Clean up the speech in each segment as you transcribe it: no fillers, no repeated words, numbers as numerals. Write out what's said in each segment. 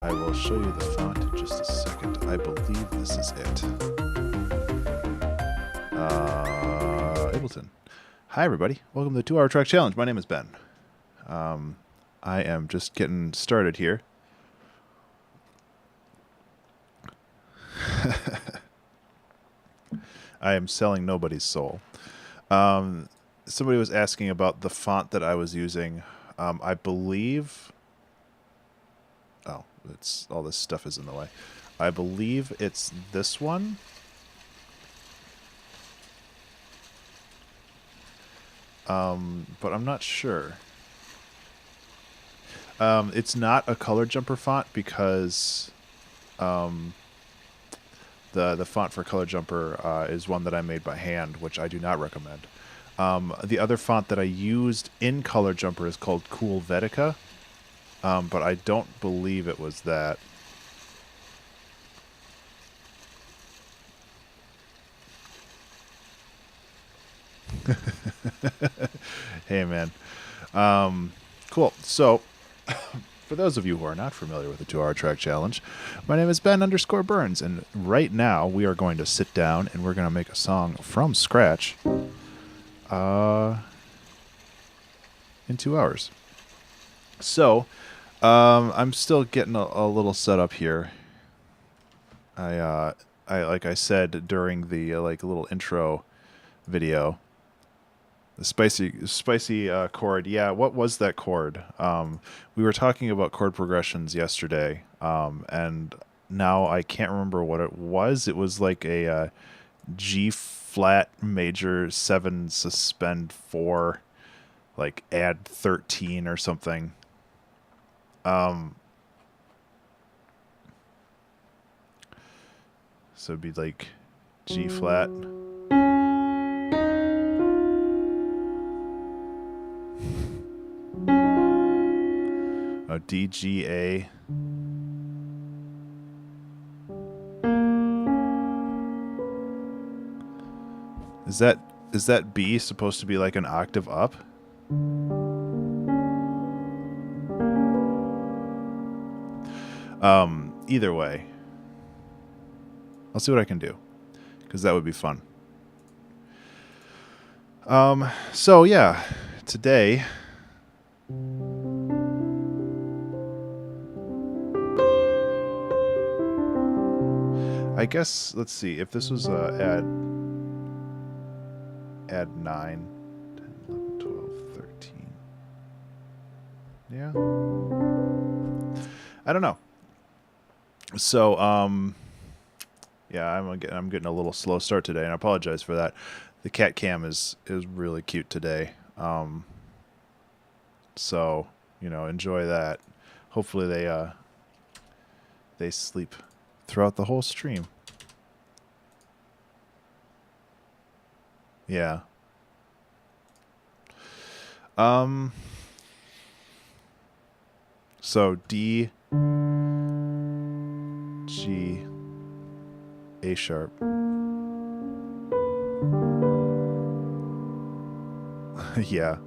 I will show you the font in just a second. I believe this is it. Ableton. Hi, everybody. Welcome to the 2 Hour Track Challenge. My name is Ben. I am just getting started here. I am selling nobody's soul. Somebody was asking about the font that I was using. I believe... Oh, all this stuff is in the way. I believe it's this one. But I'm not sure. It's not a color jumper font because the font for color jumper is one that I made by hand, which I do not recommend. The other font that I used in color jumper is called Cool Vetica, but I don't believe it was that. Hey, man. Cool. So, for those of you who are not familiar with the 2 Hour Track Challenge, my name is Ben_Burns, and right now we are going to sit down and we're going to make a song from scratch in 2 hours. So, I'm still getting a little set up here. I like I said during the little intro video, the spicy chord. Yeah, what was that chord? We were talking about chord progressions yesterday, and now I can't remember what it was. It was like a G flat major 7 suspend 4, like add 13 or something. So it'd be like G flat. Oh, D, G, A. Is that B supposed to be like an octave up? Either way, I'll see what I can do, because that would be fun. So yeah, today I guess, let's see, if this was add 9, 10, 11, 12, 13. Yeah. I don't know. So, yeah, I'm getting a little slow start today, and I apologize for that. The cat cam is really cute today. So, enjoy that. Hopefully they sleep throughout the whole stream. Yeah. So D, G, A sharp. Yeah.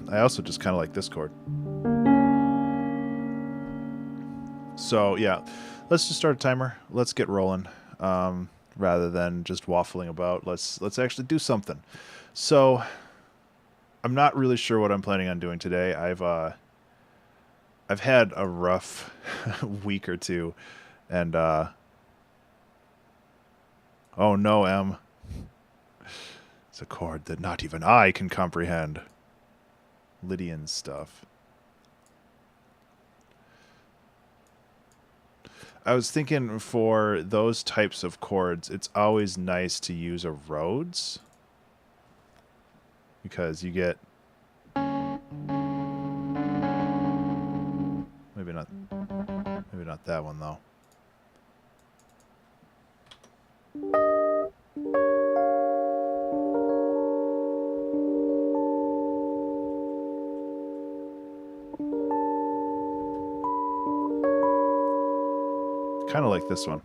I also just kind of like this chord. So yeah, let's just start a timer. Let's get rolling. Rather than just waffling about, let's actually do something. So I'm not really sure what I'm planning on doing today. I've had a rough week or two, and oh no, M. It's a chord that not even I can comprehend. Lydian stuff. I was thinking for those types of chords, it's always nice to use a Rhodes, because you get maybe not that one though. Kind of like this one.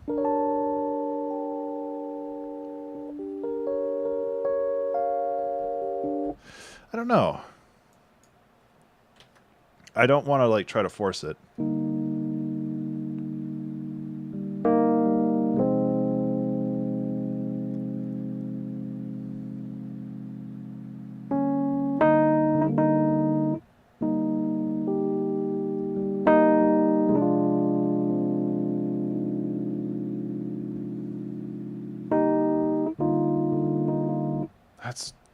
I don't know. I don't want to like try to force it.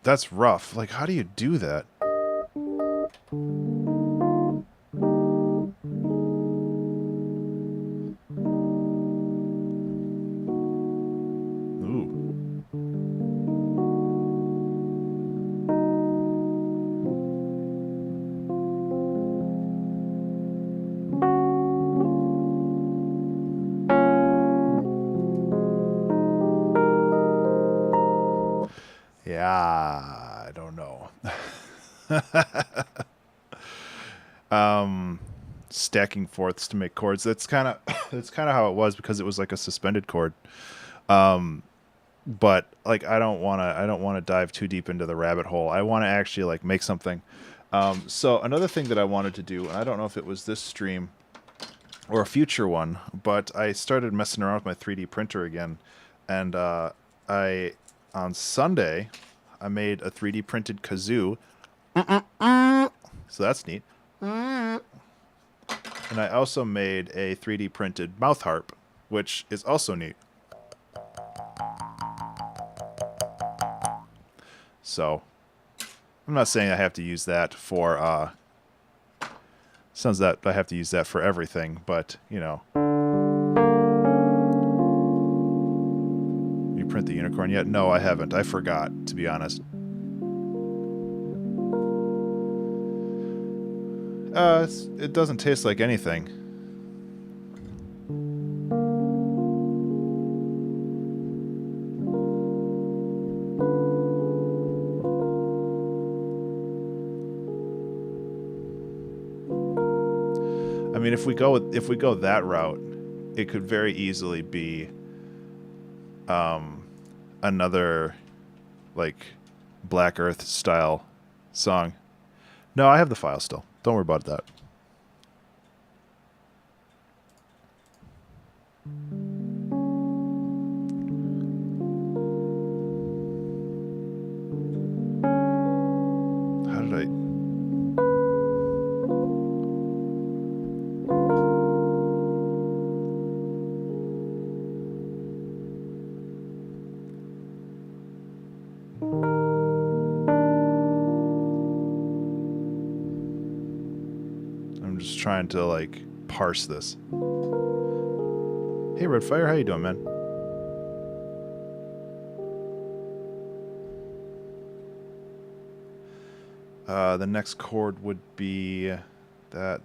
That's rough. Like, how do you do that? Ooh. Yeah, I don't know. Stacking fourths to make chords. That's kind of that's kind of how it was because it was like a suspended chord. But like I don't want to dive too deep into the rabbit hole. I want to actually like make something. So another thing that I wanted to do, and I don't know if it was this stream or a future one, but I started messing around with my 3D printer again, and I on Sunday I made a 3D printed kazoo. So that's neat. And I also made a 3D printed mouth harp, which is also neat. So I'm not saying I have to use that for sounds that I have to use that for everything, but you know. You print the unicorn yet? No, I haven't. I forgot, to be honest. It doesn't taste like anything. I mean, if we go that route, it could very easily be another like Black Earth style song. No, I have the file still. Don't worry about that. How did I... I'm just trying to like parse this. Hey Redfire, how you doing, man? The next chord would be that.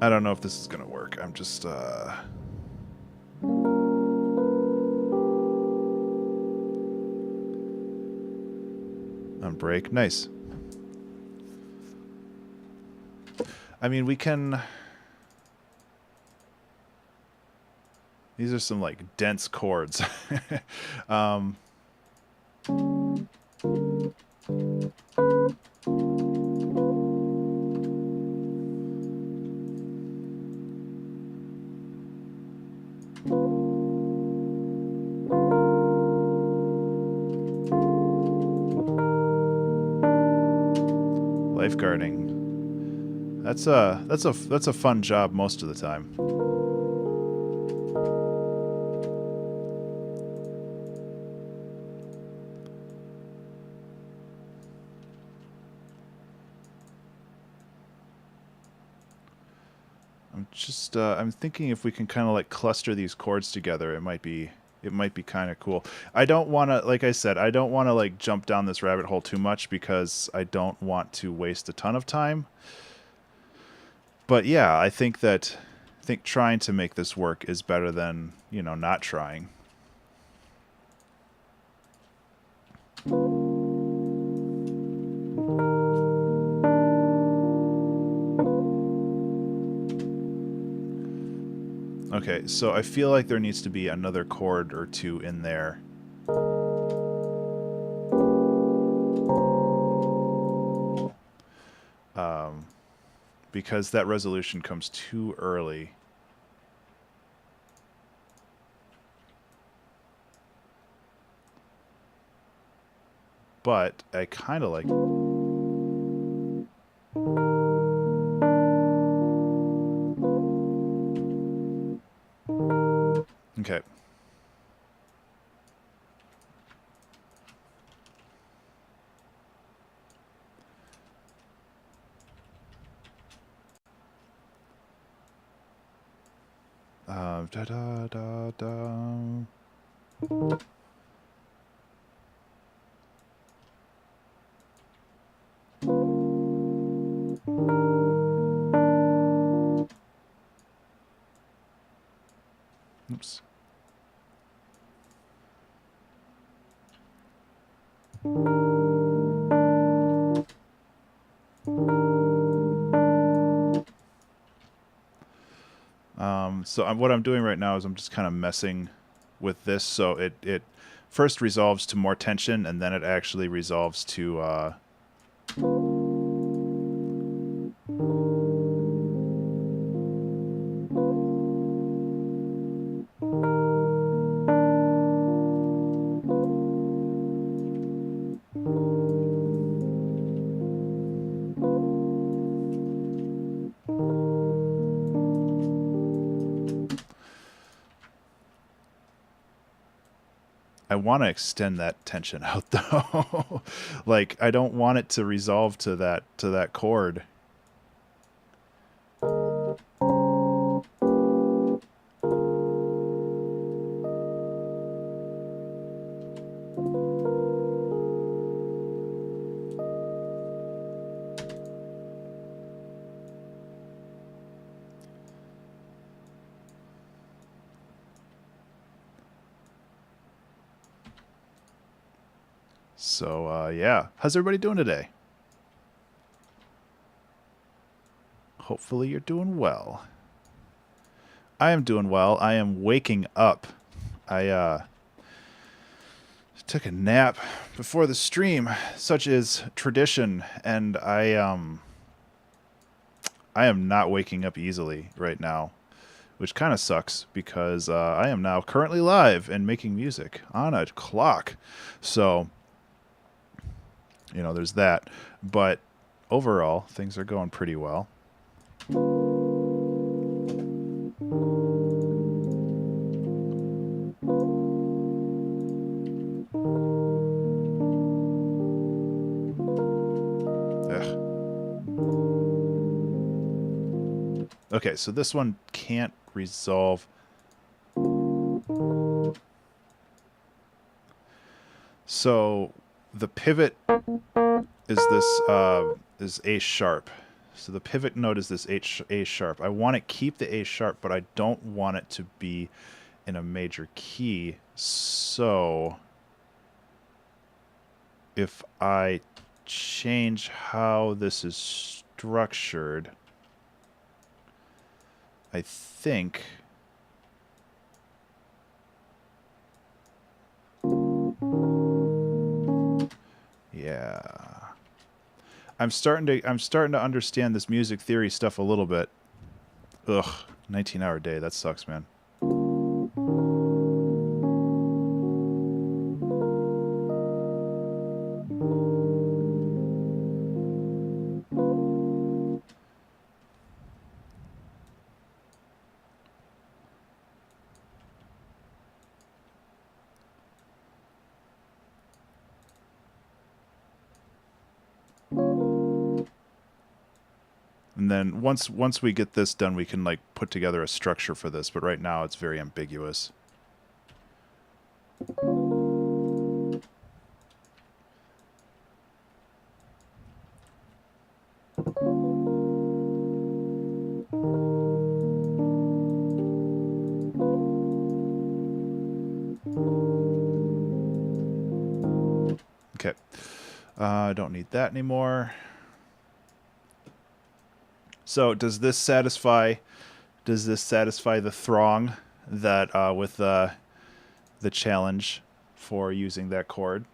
I don't know if this is gonna work. I'm just on break. Nice. I mean, we can... These are some, like, dense chords. Lifeguarding. That's a fun job most of the time. I'm thinking if we can kind of like cluster these chords together, it might be kind of cool. I don't want to, like I said, I don't want to like jump down this rabbit hole too much because I don't want to waste a ton of time. But yeah, I think trying to make this work is better than, you know, not trying. Okay, so I feel like there needs to be another chord or two in there. Because that resolution comes too early. But I kind of like... Okay. Da da da da. Oops. So what I'm doing right now is I'm just kind of messing with this, so it first resolves to more tension, and then it actually resolves to I want to extend that tension out though. Like I don't want it to resolve to that chord. So yeah, how's everybody doing today? Hopefully you're doing well. I am doing well. I am waking up. I took a nap before the stream, such is tradition, and I am not waking up easily right now, which kind of sucks because I am now currently live and making music on a clock. So, you know, there's that. But overall, things are going pretty well. Okay, so this one can't resolve. So the pivot is this is A sharp. So the pivot note is this A sharp. I want to keep the A sharp, but I don't want it to be in a major key. So if I change how this is structured, I think yeah. I'm starting to understand this music theory stuff a little bit. Ugh, 19-hour day, that sucks, man. And then once we get this done, we can like put together a structure for this, but right now it's very ambiguous. Okay. I don't need that anymore. So does this satisfy Does this satisfy the throng that with the challenge for using that chord?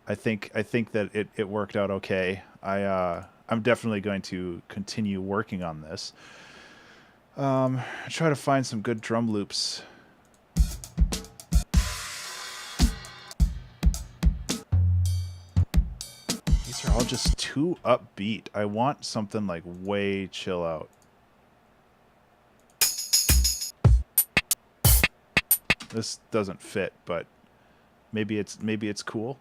I think that it worked out okay. I'm definitely going to continue working on this. Try to find some good drum loops. These are all just too upbeat. I want something like way chill out. This doesn't fit, but maybe it's cool.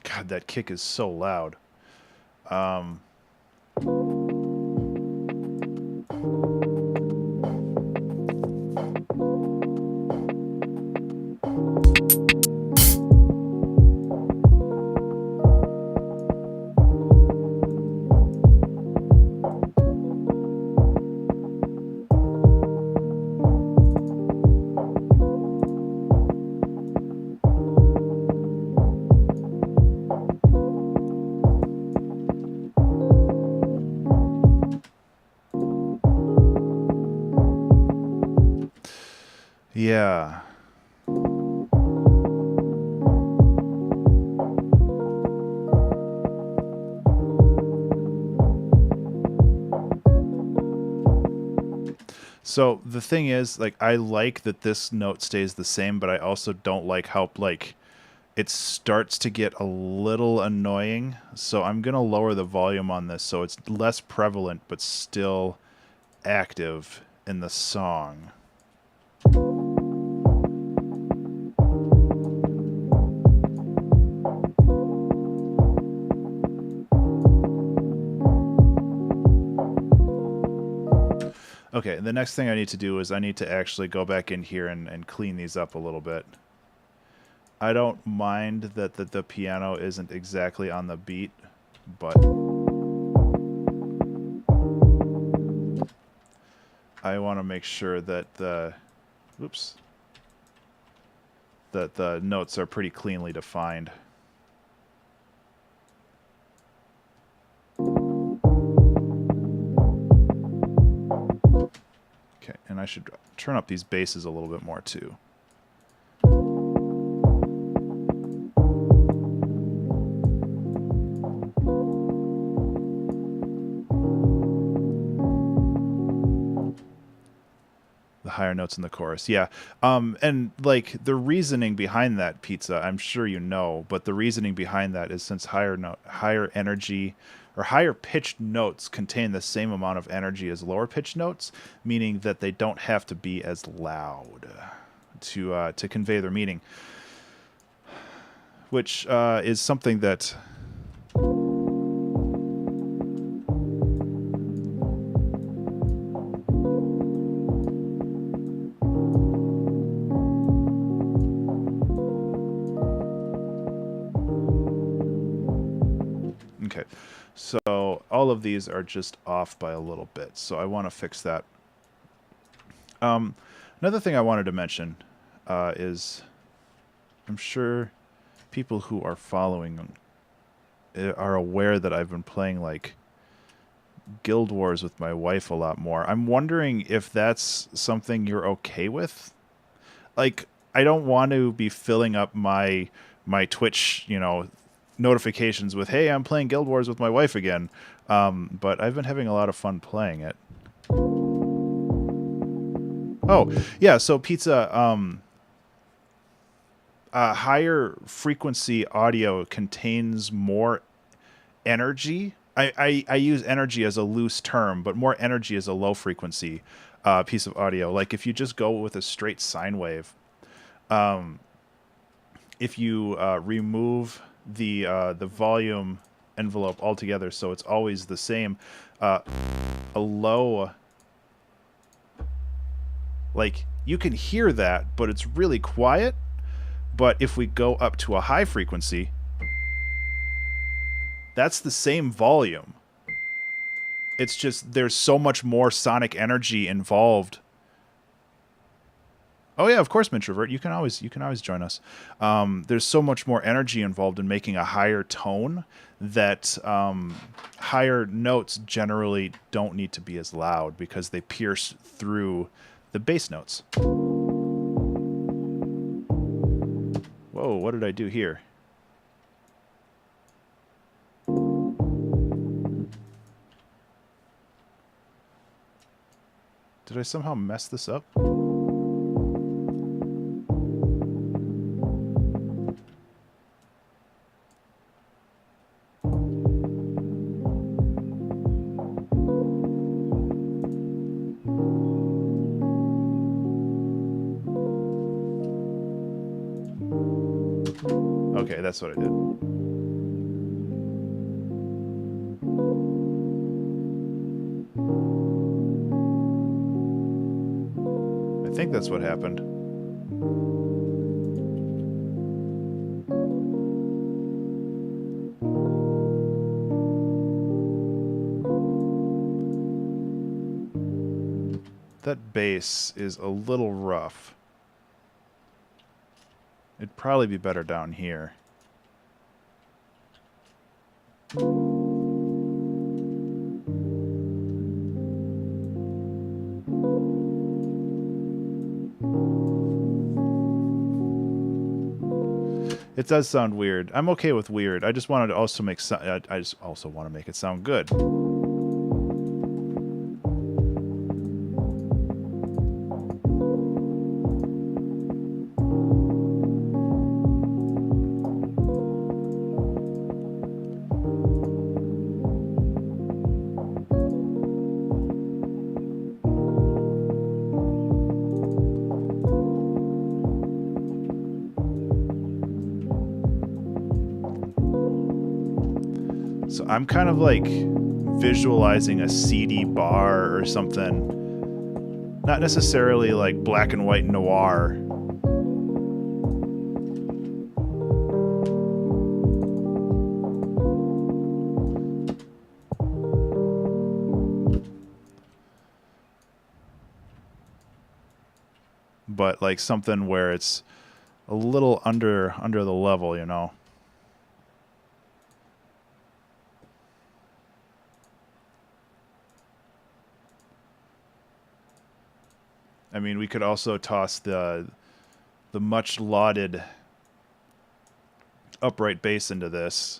God, that kick is so loud. Yeah. So the thing is, like, I like that this note stays the same, but I also don't like how, like, it starts to get a little annoying. So I'm going to lower the volume on this so it's less prevalent, but still active in the song. Okay, the next thing I need to do is I need to actually go back in here and clean these up a little bit. I don't mind that the piano isn't exactly on the beat, but I want to make sure that the notes are pretty cleanly defined. Okay, and I should turn up these basses a little bit more too. The higher notes in the chorus, yeah. And like the reasoning behind that, Pizza, I'm sure you know, but the reasoning behind that is since higher energy or higher pitched notes contain the same amount of energy as lower pitched notes, meaning that they don't have to be as loud to convey their meaning, which is something that okay. So all of these are just off by a little bit, so I want to fix that. Another thing I wanted to mention is I'm sure people who are following are aware that I've been playing like Guild Wars with my wife a lot more. I'm wondering if that's something you're okay with. Like, I don't want to be filling up my Twitch, notifications with, hey, I'm playing Guild Wars with my wife again. But I've been having a lot of fun playing it. Oh, yeah, so Pizza, higher frequency audio contains more energy. I use energy as a loose term, but more energy is a low frequency piece of audio. Like if you just go with a straight sine wave, if you remove the volume envelope altogether, so it's always the same, a low, like you can hear that, but it's really quiet. But if we go up to a high frequency, that's the same volume. it's just there's so much more sonic energy involved. Oh yeah, of course, Mintrovert. You can always join us. There's so much more energy involved in making a higher tone that higher notes generally don't need to be as loud because they pierce through the bass notes. Whoa, what did I do here? Did I somehow mess this up? Okay, that's what I did. I think that's what happened. That bass is a little rough. It'd probably be better down here. It does sound weird. I'm okay with weird. I just wanted to also make I just also want to make it sound good. So I'm kind of like visualizing a CD bar or something. Not necessarily like black and white noir. But like something where it's a little under the level, you know. I mean, we could also toss the much lauded upright bass into this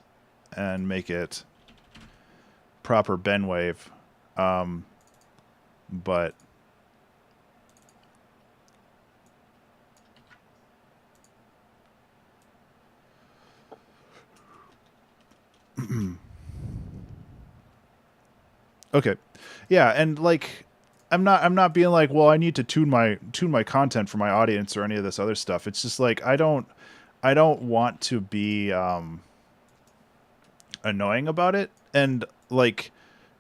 and make it proper bend wave. But okay. Yeah, and like I'm not being like, well, I need to tune my content for my audience or any of this other stuff. It's just like I don't want to be annoying about it. And like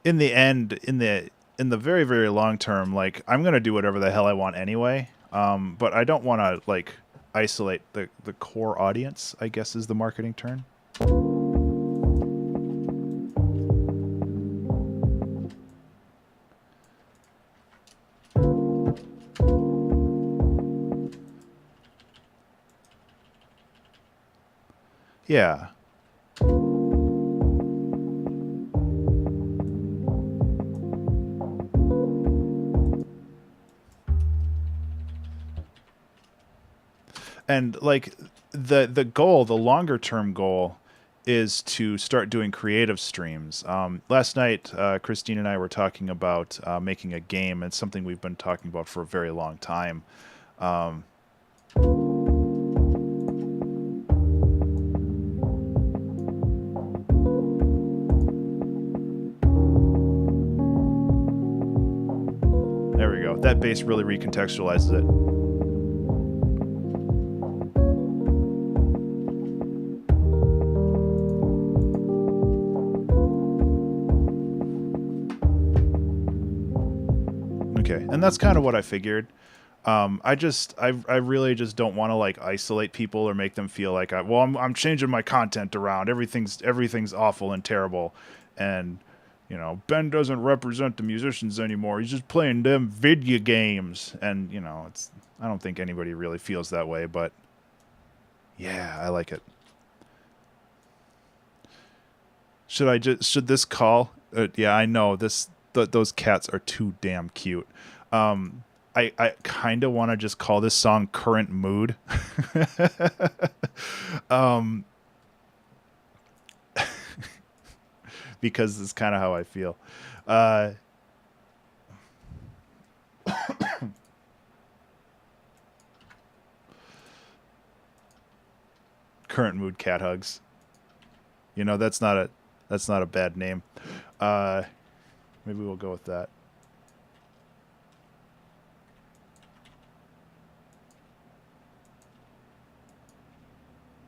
in the end, in the very, very long term, like I'm gonna do whatever the hell I want anyway. But I don't want to like isolate the core audience, I guess is the marketing term. Yeah. And like the goal, the longer term goal is to start doing creative streams. Last night, Christine and I were talking about making a game. It's something we've been talking about for a very long time. There we go. That bass really recontextualizes it. Okay, and that's kind of what I figured. I really just don't want to like isolate people or make them feel like I'm changing my content around. Everything's awful and terrible, and you know, Ben doesn't represent the musicians anymore. He's just playing them video games. And, you know, I don't think anybody really feels that way, but yeah, I like it. Should this call? Yeah, I know those cats are too damn cute. I kind of want to just call this song Current Mood. Because it's kind of how I feel. Current Mood cat hugs. You know, that's not a bad name. Maybe we'll go with that.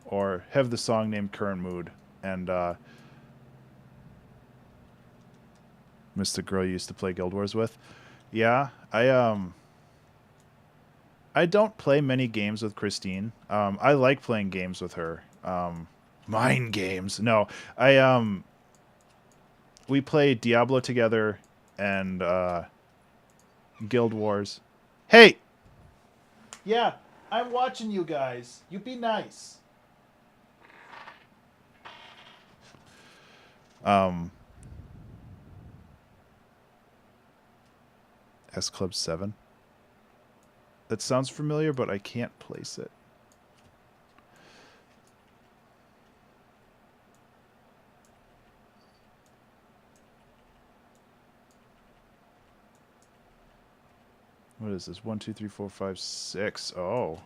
Or have the song named Current Mood and miss the girl you used to play Guild Wars with. Yeah, I don't play many games with Christine. I like playing games with her. Mind games. No, we play Diablo together and Guild Wars. Hey! Yeah, I'm watching you guys. You be nice. S Club 7. That sounds familiar, but I can't place it. What is this? 1, 2, 3, 4, 5, 6. Oh.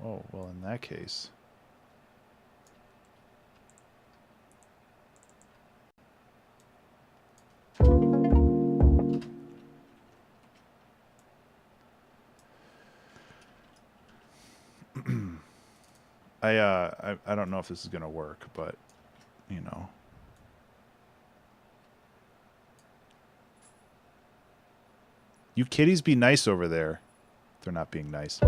Oh, well, in that case. I don't know if this is gonna work, but you know. You kitties be nice over there. They're not being nice.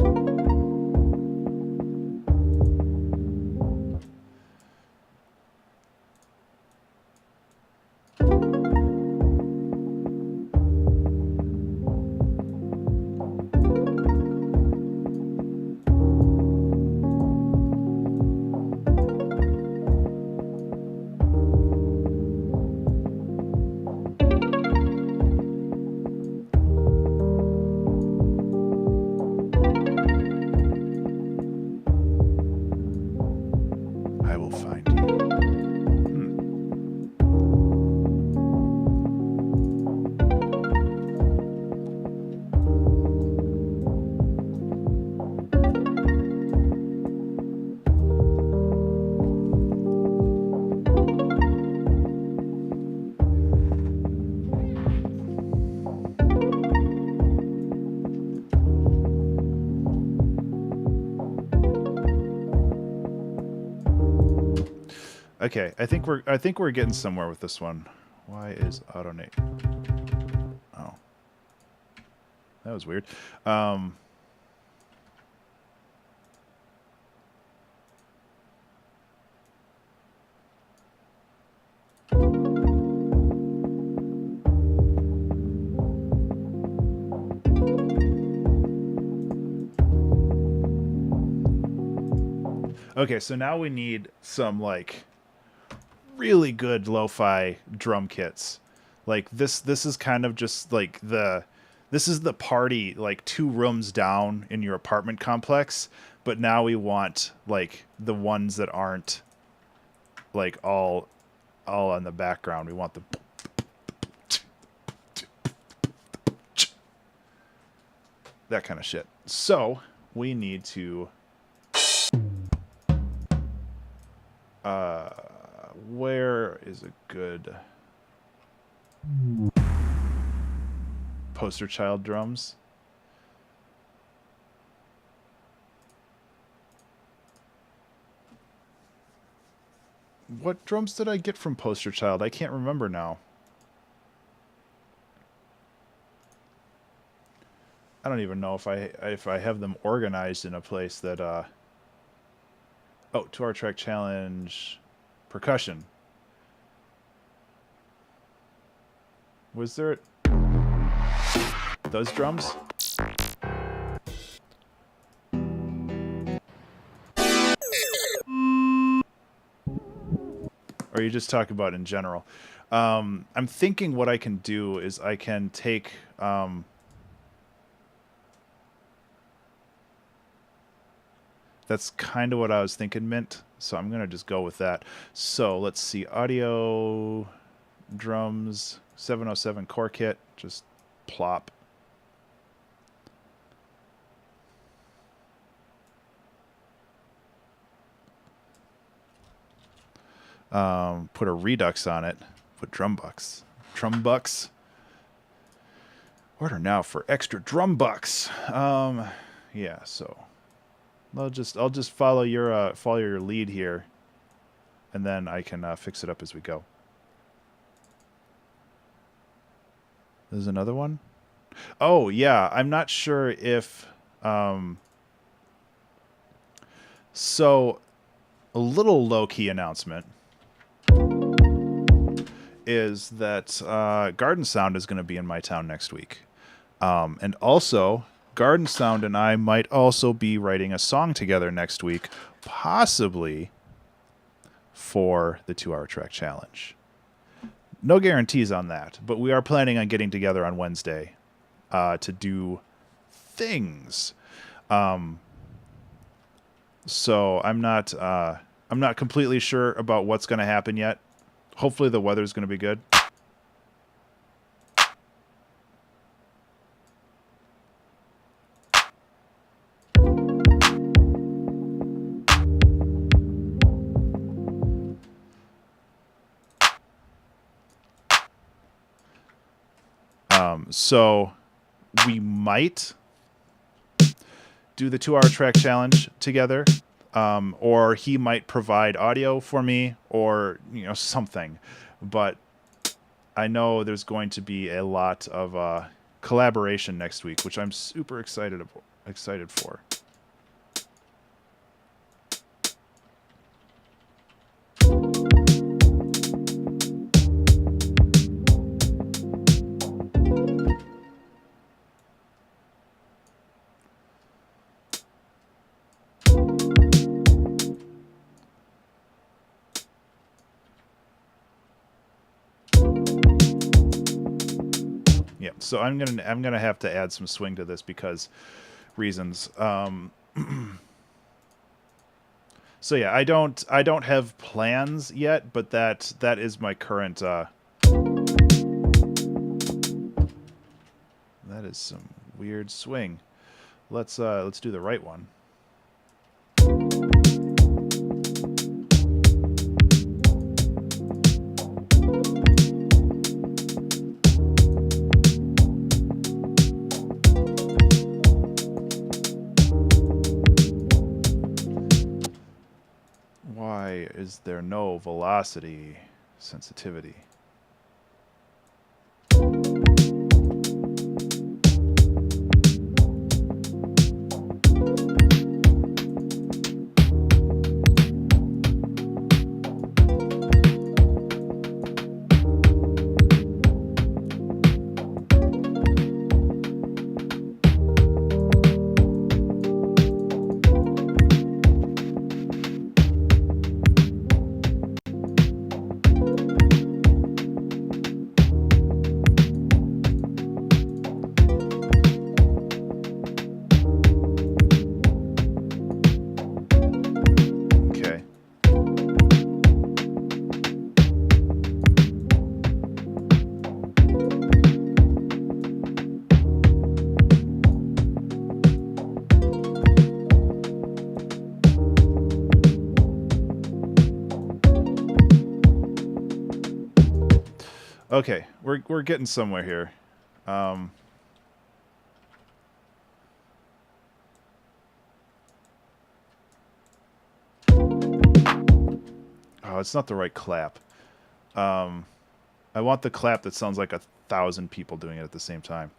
Okay, I think we're getting somewhere with this one. Why is AutoNate? Oh, that was weird. Okay, so now we need some like really good lo-fi drum kits. Like this is kind of just like this is the party like 2 rooms down in your apartment complex, but now we want like the ones that aren't like all on the background. We want the that kind of shit. So we need to where is a good poster child drums? What drums did I get from poster child? I can't remember now. I don't even know if I have them organized in a place that oh, 2-hour track challenge percussion. Was there those drums? Or you just talk about in general? I'm thinking what I can do is I can take that's kind of what I was thinking, Mint. So I'm gonna just go with that. So let's see, audio, drums, 707 core kit, just plop. Put a redux on it. Put drum bucks. Drum bucks. Order now for extra drum bucks. Yeah. So I'll just follow your lead here, and then I can fix it up as we go. There's another one. Oh yeah, I'm not sure if. So a little low-key announcement is that Garden Sound is going to be in my town next week. And also, Garden Sound and I might also be writing a song together next week, possibly for the 2-hour track challenge. No guarantees on that, but we are planning on getting together on Wednesday to do things. So I'm not completely sure about what's going to happen yet. Hopefully the weather's going to be good. So we might do the 2-hour track challenge together. Or he might provide audio for me, or something. But I know there's going to be a lot of collaboration next week, which I'm super excited for. Yeah, so I'm gonna have to add some swing to this because reasons. So yeah, I don't have plans yet, but that is my current. That is some weird swing. Let's do the right one. Why is there no velocity sensitivity? Okay, we're getting somewhere here. Oh, it's not the right clap. I want the clap that sounds like 1,000 people doing it at the same time.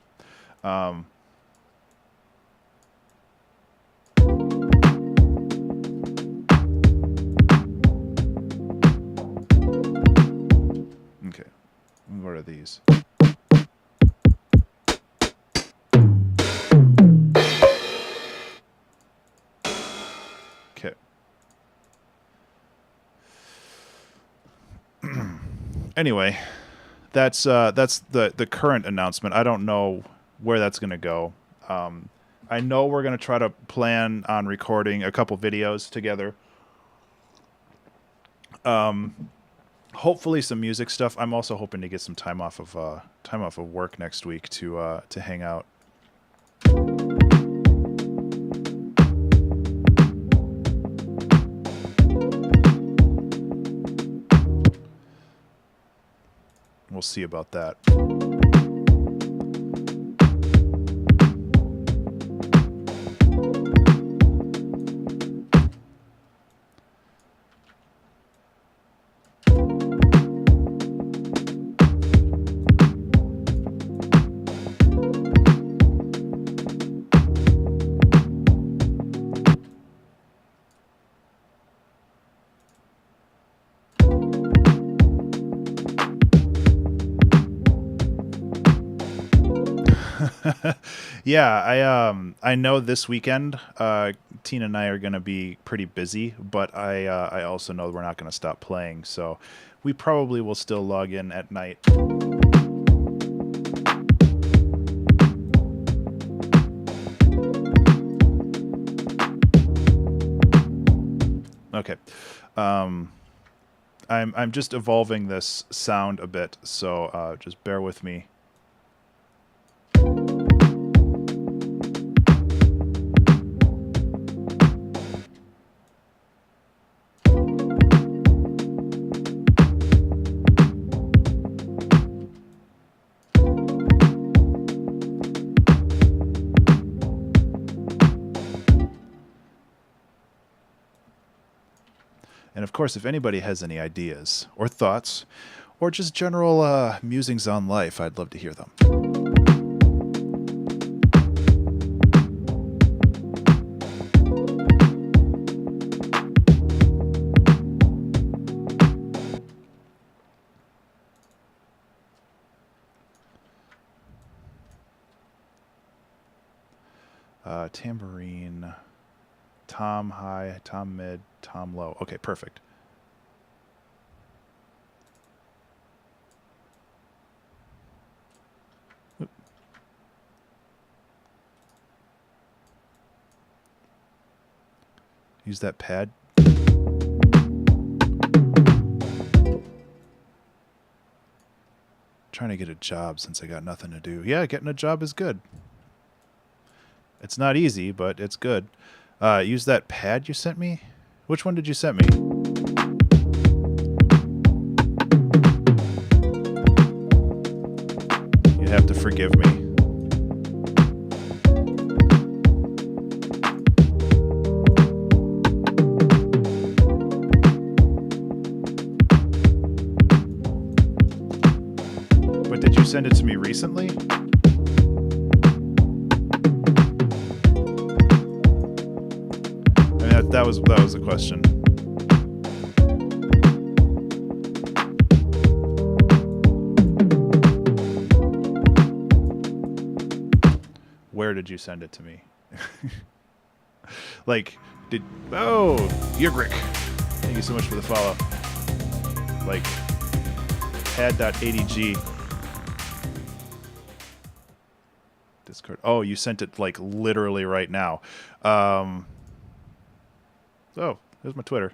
Okay, what are these? Anyway, that's the current announcement. I don't know where that's going to go. I know we're going to try to plan on recording a couple videos together. Hopefully some music stuff. I'm also hoping to get some time off of work next week to hang out. We'll see about that. Yeah, I know this weekend Tina and I are going to be pretty busy, but I also know we're not going to stop playing, so we probably will still log in at night. Okay. I'm just evolving this sound a bit, so just bear with me. And of course, if anybody has any ideas or thoughts or just general musings on life, I'd love to hear them. Tambourine, tom high, tom mid, tom low. Okay, perfect. Oop. Use that pad. Trying to get a job since I got nothing to do. Yeah, getting a job is good. It's not easy, but it's good. Use that pad you sent me? Which one did you send me? You have to forgive me. But did you send it to me recently? That was the question. Where did you send it to me? Like, oh, Yurgrik. Thank you so much for the follow. Like, pad.adg. Discord. Oh, you sent it like literally right now. Oh, there's my Twitter.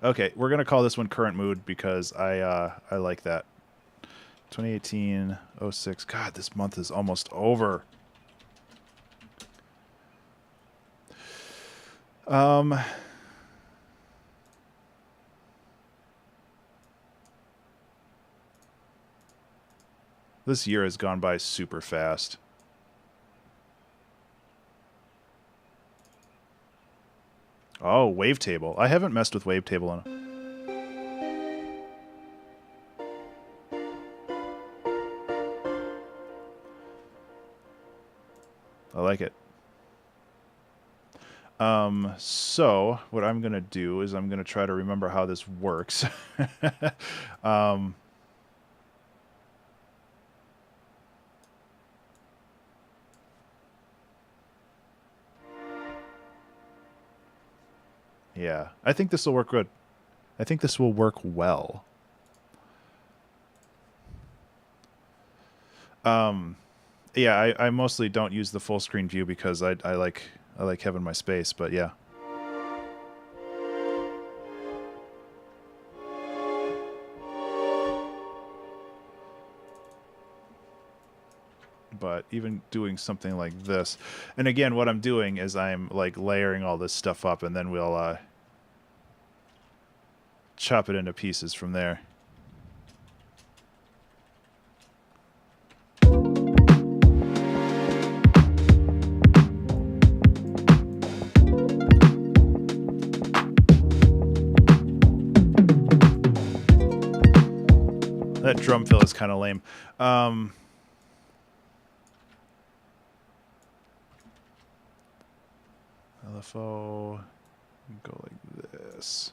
Okay, we're gonna call this one current mood because I like that. 2018-06. God, this month is almost over. This year has gone by super fast. Oh, Wavetable. I haven't messed with Wavetable in I like it. So what I'm gonna do is I'm gonna try to remember how this works. Yeah, I think this will work good. I think this will work well. Yeah, I mostly don't use the full screen view because I like having my space, but yeah. But even doing something like this, and again, what I'm doing is I'm like layering all this stuff up, and then we'll chop it into pieces from there. That drum fill is kind of lame. LFO, go like this.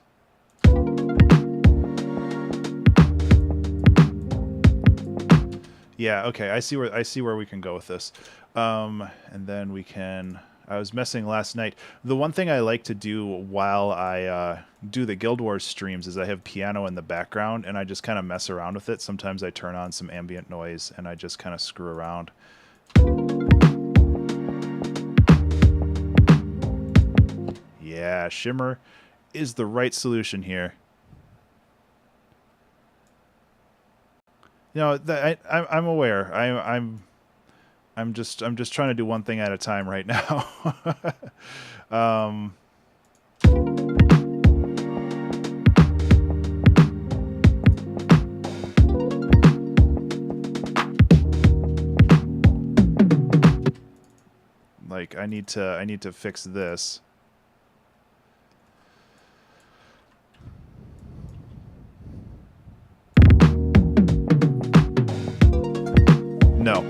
Yeah, okay, I see where we can go with this. And then we can. I was messing last night. The one thing I like to do while I do the Guild Wars streams is I have piano in the background, and I just kind of mess around with it. Sometimes I turn on some ambient noise, and I just kind of screw around. Yeah, shimmer is the right solution here. You know, I'm aware. I'm just trying to do one thing at a time right now. Like I need to fix this. No.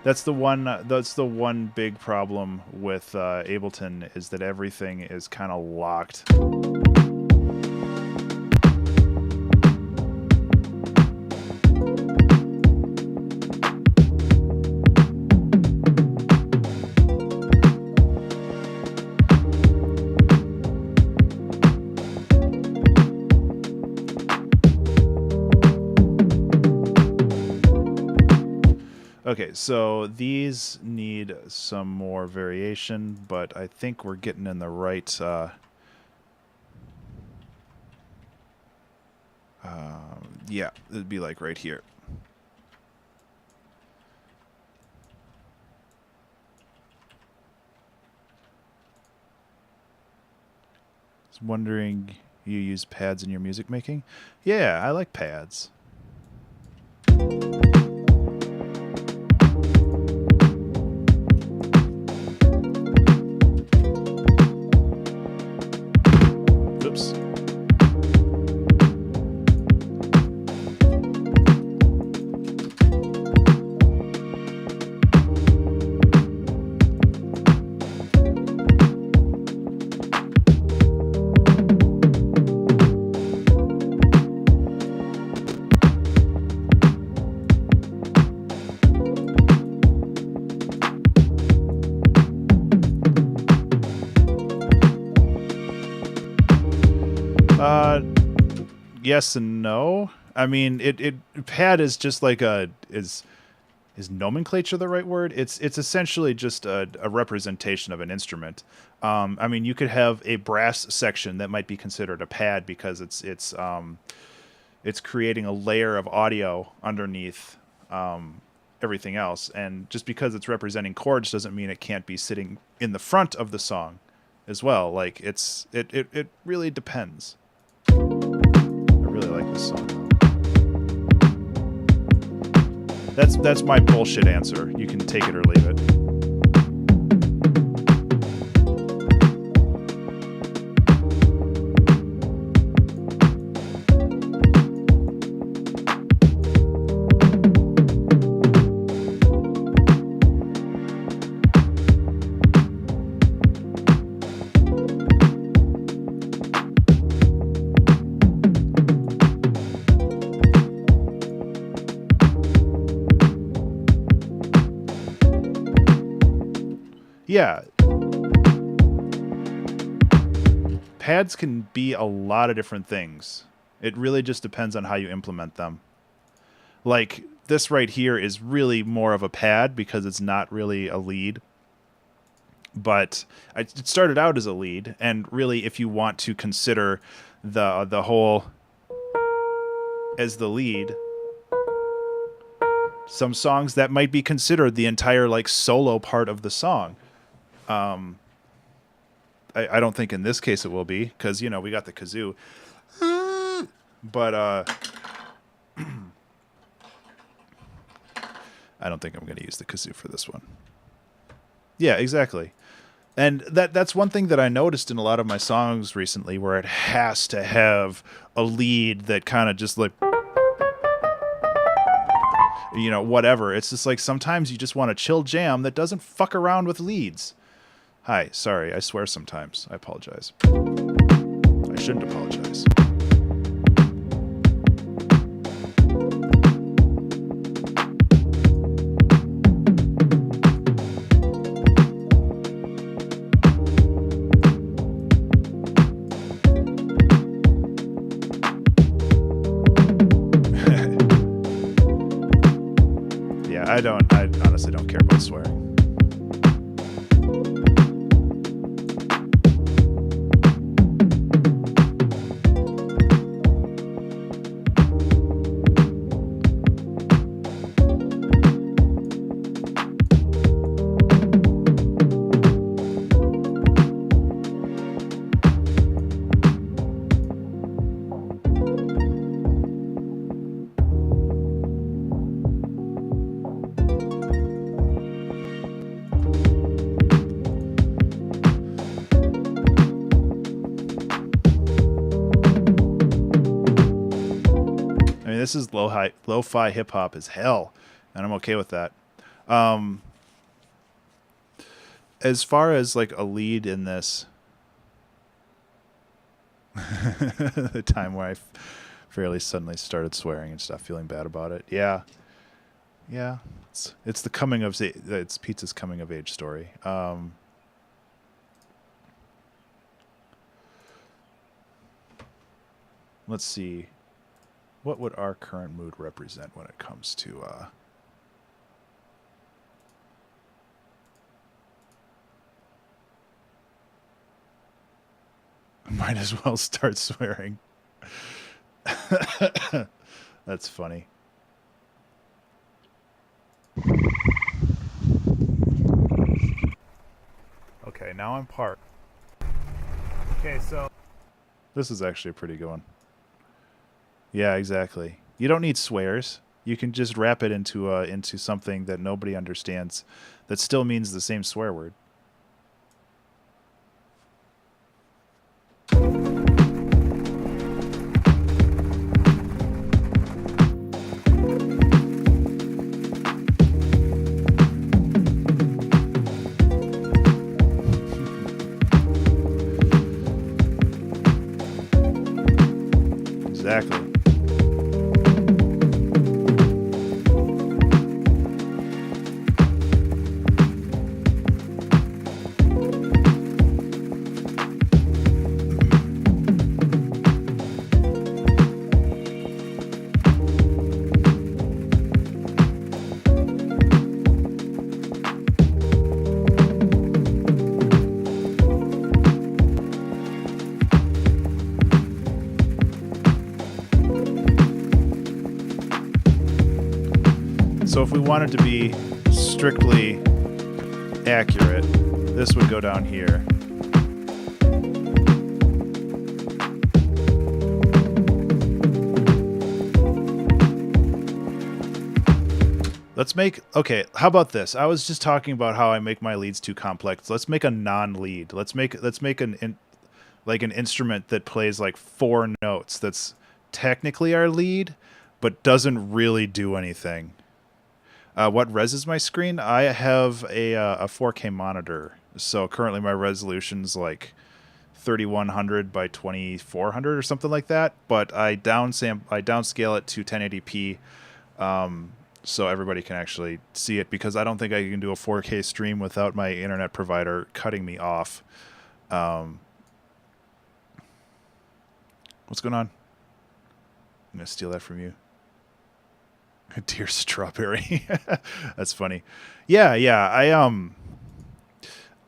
That's the one big problem with Ableton, is that everything is kind of locked. Okay, so these need some more variation, but I think we're getting in the right... yeah, it'd be like right here. I was wondering, you use pads in your music making? Yeah, I like pads. Oops. Yes and no. I mean, pad is just like is nomenclature the right word? It's essentially just a representation of an instrument. I mean, you could have a brass section that might be considered a pad because it's creating a layer of audio underneath everything else, and just because it's representing chords doesn't mean it can't be sitting in the front of the song as well. Like it really depends. I really like this song. That's my bullshit answer. You can take it or leave it. Yeah. pads can be a lot of different things. It really just depends on how you implement them. Like this right here is really more of a pad because it's not really a lead. But it started out as a lead, and really if you want to consider the whole as the lead, some songs that might be considered the entire like solo part of the song. I don't think in this case it will be, because, you know, we got the kazoo. But I don't think I'm going to use the kazoo for this one. Yeah, exactly. And that's one thing that I noticed in a lot of my songs recently, where it has to have a lead that kind of just like, you know, whatever. It's just like sometimes you just want a chill jam that doesn't fuck around with leads. Hi, sorry, I swear sometimes. I apologize. I shouldn't apologize. I honestly don't care about swearing. This is lo-fi hip-hop as hell, and I'm okay with that. As far as like a lead in this, the time where I fairly suddenly started swearing and stuff, feeling bad about it. Yeah, it's the coming of it's Pizza's coming of age story. Let's see. What would our current mood represent when it comes to might as well start swearing. That's funny. Okay, now I'm parked. Okay, so this is actually a pretty good one. Yeah, exactly. You don't need swears. You can just wrap it into something that nobody understands that still means the same swear word. Exactly. So if we wanted to be strictly accurate, this would go down here. Okay, how about this? I was just talking about how I make my leads too complex. Let's make a non-lead. Let's make an instrument that plays like 4 notes that's technically our lead, but doesn't really do anything. What reses my screen? I have a 4K monitor, so currently my resolution's like 3100 by 2400 or something like that. But I downscale it to 1080p, so everybody can actually see it, because I don't think I can do a 4K stream without my internet provider cutting me off. What's going on? I'm going to steal that from you. Dear Strawberry. That's funny. Yeah,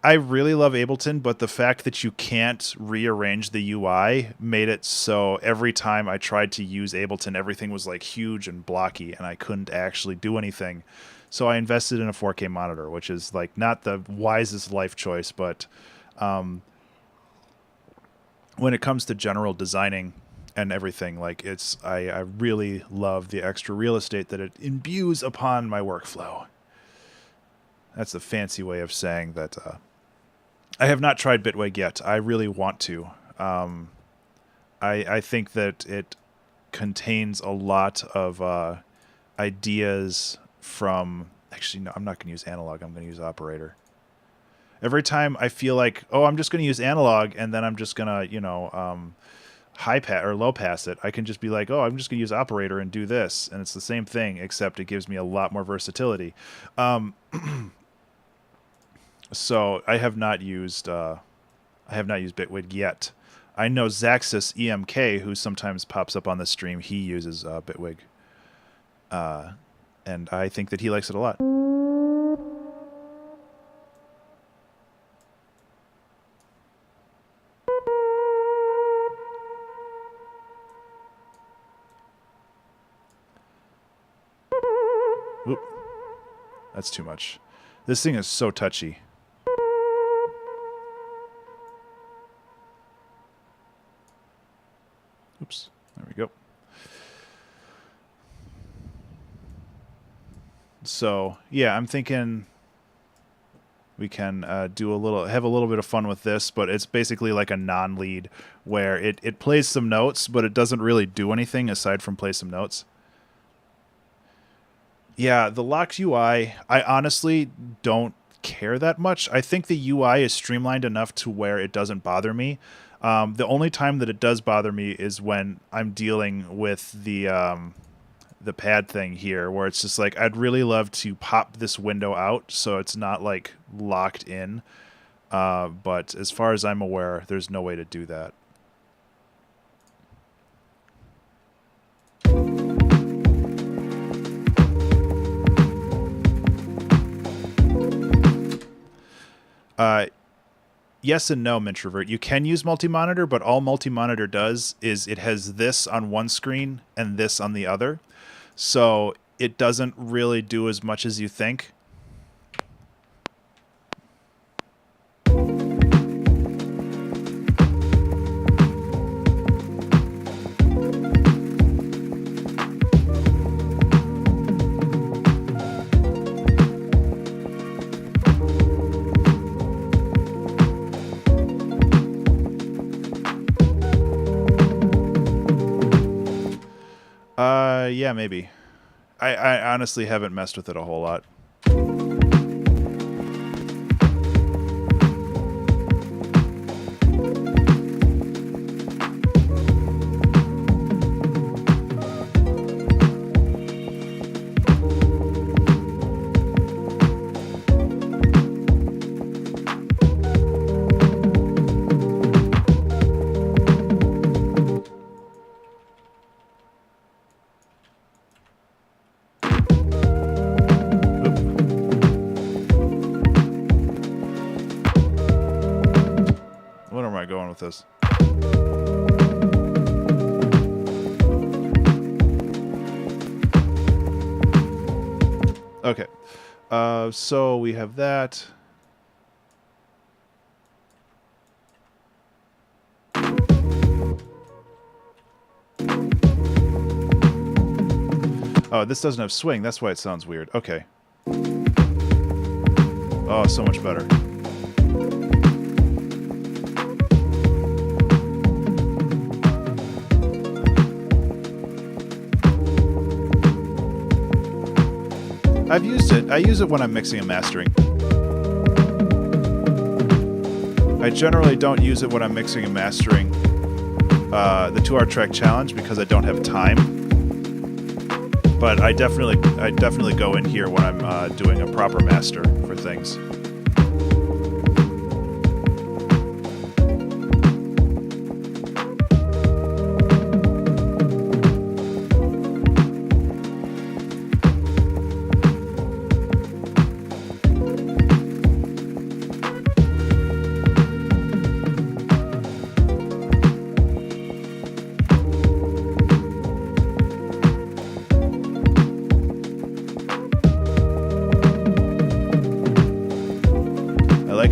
I really love Ableton, but the fact that you can't rearrange the UI made it so every time I tried to use Ableton, everything was like huge and blocky, and I couldn't actually do anything. So I invested in a 4K monitor, which is like not the wisest life choice, but when it comes to general designing and everything, like I really love the extra real estate that it imbues upon my workflow. That's a fancy way of saying that I have not tried Bitwig yet. I really want to. I think that it contains a lot of ideas from... Actually, no, I'm not going to use analog. I'm going to use operator. Every time I feel like, oh, I'm just going to use analog, and then I'm just going to, you know, high pass or low pass it, I can just be like, oh, I'm just going to use operator and do this. And it's the same thing, except it gives me a lot more versatility. So I have not used Bitwig yet. I know Zaxxas EMK, who sometimes pops up on the stream, he uses Bitwig. And I think that he likes it a lot. Oop. That's too much. This thing is so touchy. Oops. There we go. So, yeah, I'm thinking we can have a little bit of fun with this, but it's basically like a non-lead where it plays some notes, but it doesn't really do anything aside from play some notes. Yeah, the locked UI, I honestly don't care that much. I think the UI is streamlined enough to where it doesn't bother me. The only time that it does bother me is when I'm dealing with the pad thing here, where it's just like, I'd really love to pop this window out so it's not like locked in. But as far as I'm aware, there's no way to do that. Yes and no, Mintrovert. You can use multi-monitor, but all multi-monitor does is it has this on one screen and this on the other. So it doesn't really do as much as you think. Yeah, maybe. I honestly haven't messed with it a whole lot. With this. Okay. So we have that. Oh, this doesn't have swing. That's why it sounds weird. Okay. Oh, so much better. I've used it. I use it when I'm mixing and mastering. I generally don't use it when I'm mixing and mastering the 2-hour track challenge because I don't have time. But I definitely go in here when I'm doing a proper master for things.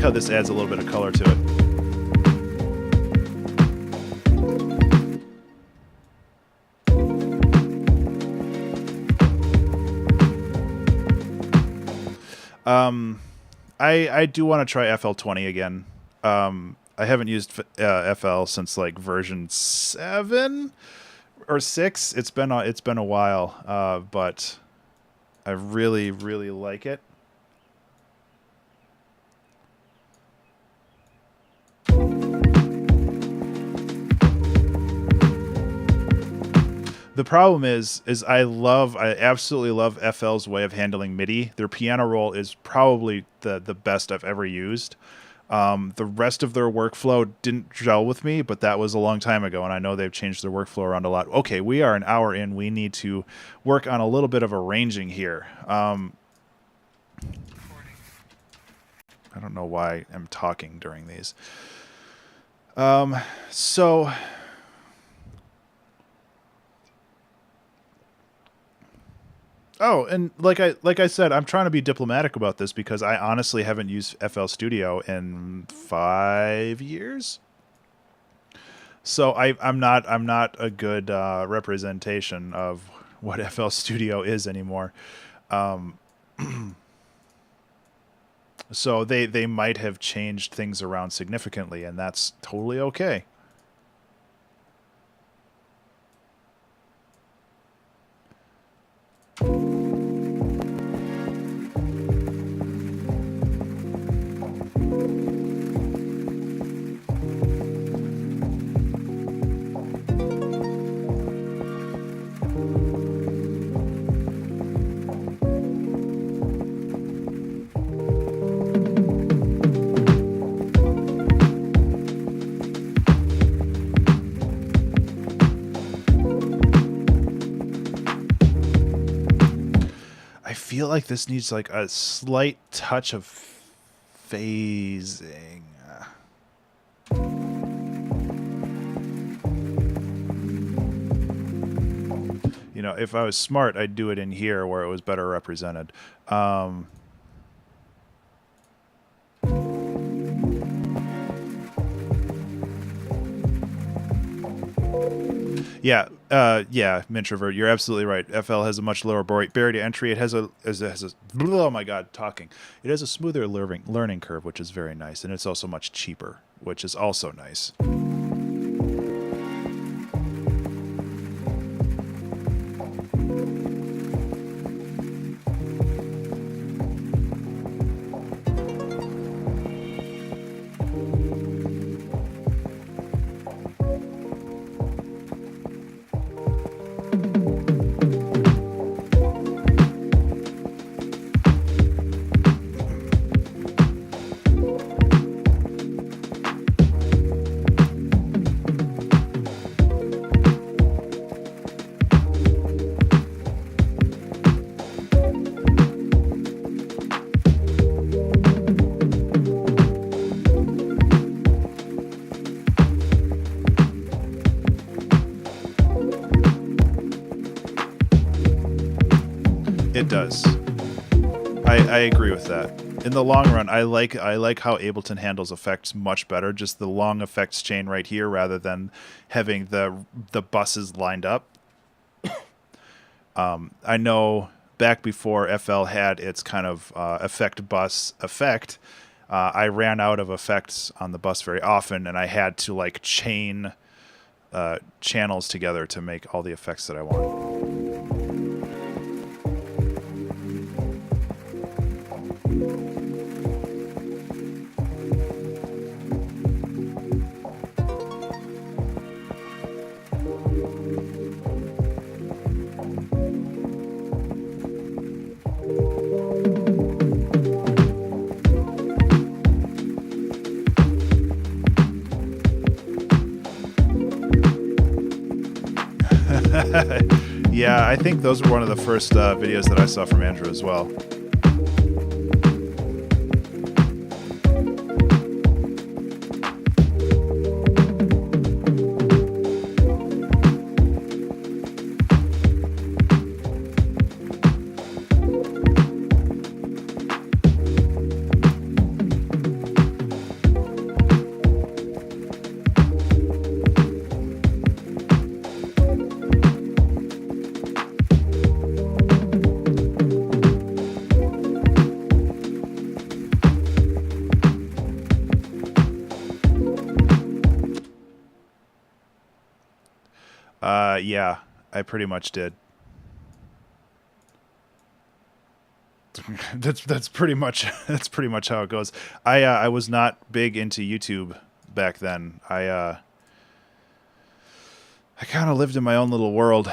like how this adds a little bit of color to it. I do want to try FL20 again. I haven't used FL since like version 7 or 6. It's been a while, but I really like it. The problem is I absolutely love FL's way of handling MIDI. Their piano roll is probably the best I've ever used. The rest of their workflow didn't gel with me, but that was a long time ago, and I know they've changed their workflow around a lot. Okay, we are an hour in. We need to work on a little bit of arranging here. I don't know why I'm talking during these. So... Oh, and like I said, I'm trying to be diplomatic about this because I honestly haven't used FL Studio in 5 years. So I'm not a good representation of what FL Studio is anymore. So they might have changed things around significantly, and that's totally okay. I feel like this needs like a slight touch of phasing. You know, if I was smart, I'd do it in here where it was better represented. Yeah, Mintrovert, you're absolutely right. FL has a much lower barrier to entry. It has a oh my god, talking. It has a smoother learning curve, which is very nice, and it's also much cheaper, which is also nice. It does. I agree with that. In the long run, I like how Ableton handles effects much better. Just the long effects chain right here, rather than having the buses lined up. I know back before FL had its kind of effect bus effect, I ran out of effects on the bus very often, and I had to like chain channels together to make all the effects that I want. Yeah, I think those were one of the first videos that I saw from Andrew as well. Yeah, I pretty much did. That's pretty much that's pretty much how it goes. I was not big into YouTube back then. I kind of lived in my own little world.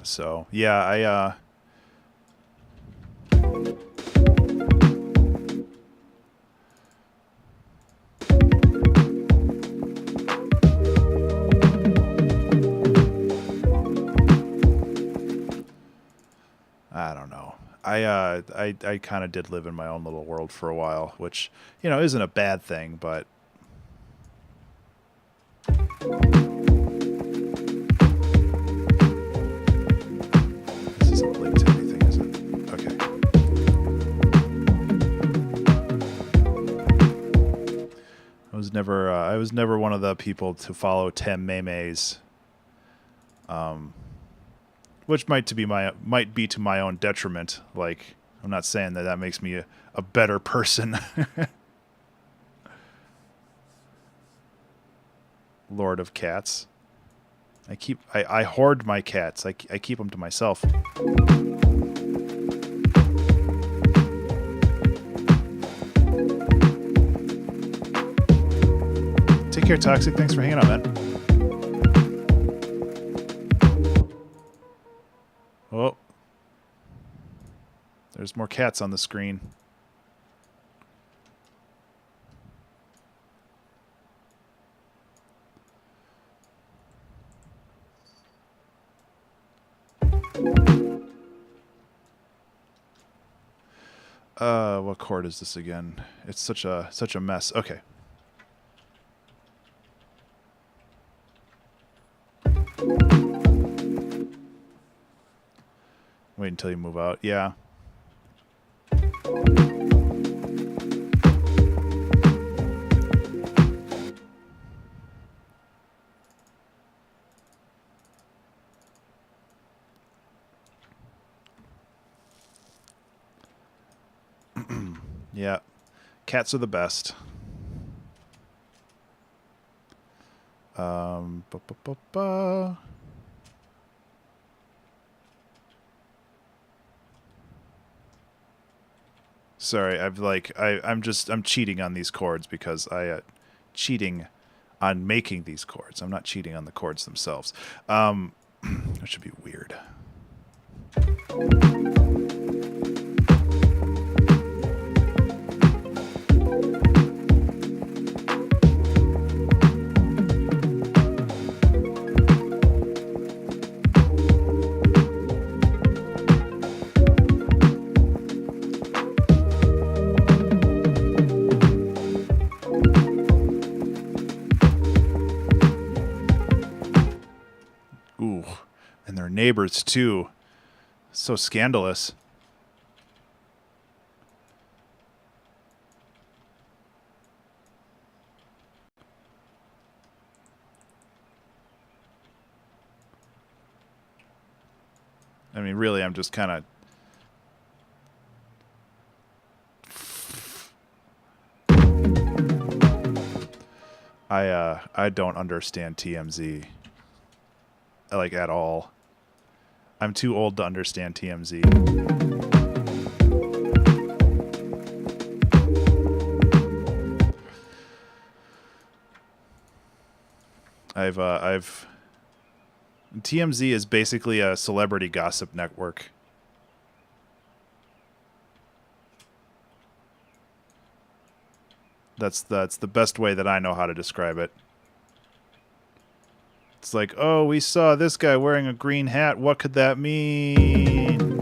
So yeah, I don't know. I kind of did live in my own little world for a while, which, you know, isn't a bad thing, but this isn't linked to anything, is it? Okay. I was never one of the people to follow 10 memes. Which might be to my own detriment. Like, I'm not saying that makes me a better person. Lord of cats. I hoard my cats. I keep them to myself. Take care, Toxic. Thanks for hanging out, man. Oh. There's more cats on the screen. What chord is this again? It's such a mess. Okay. Wait until you move out. Yeah. Yeah. Cats are the best. Sorry, I'm cheating on these chords because cheating on making these chords. I'm not cheating on the chords themselves. That should be weird. Ooh, and their neighbors too. So scandalous. I mean, really, I'm just kind of... I don't understand TMZ. Like, at all. I'm too old to understand TMZ. TMZ is basically a celebrity gossip network. That's the best way that I know how to describe it. It's like, oh, we saw this guy wearing a green hat. What could that mean?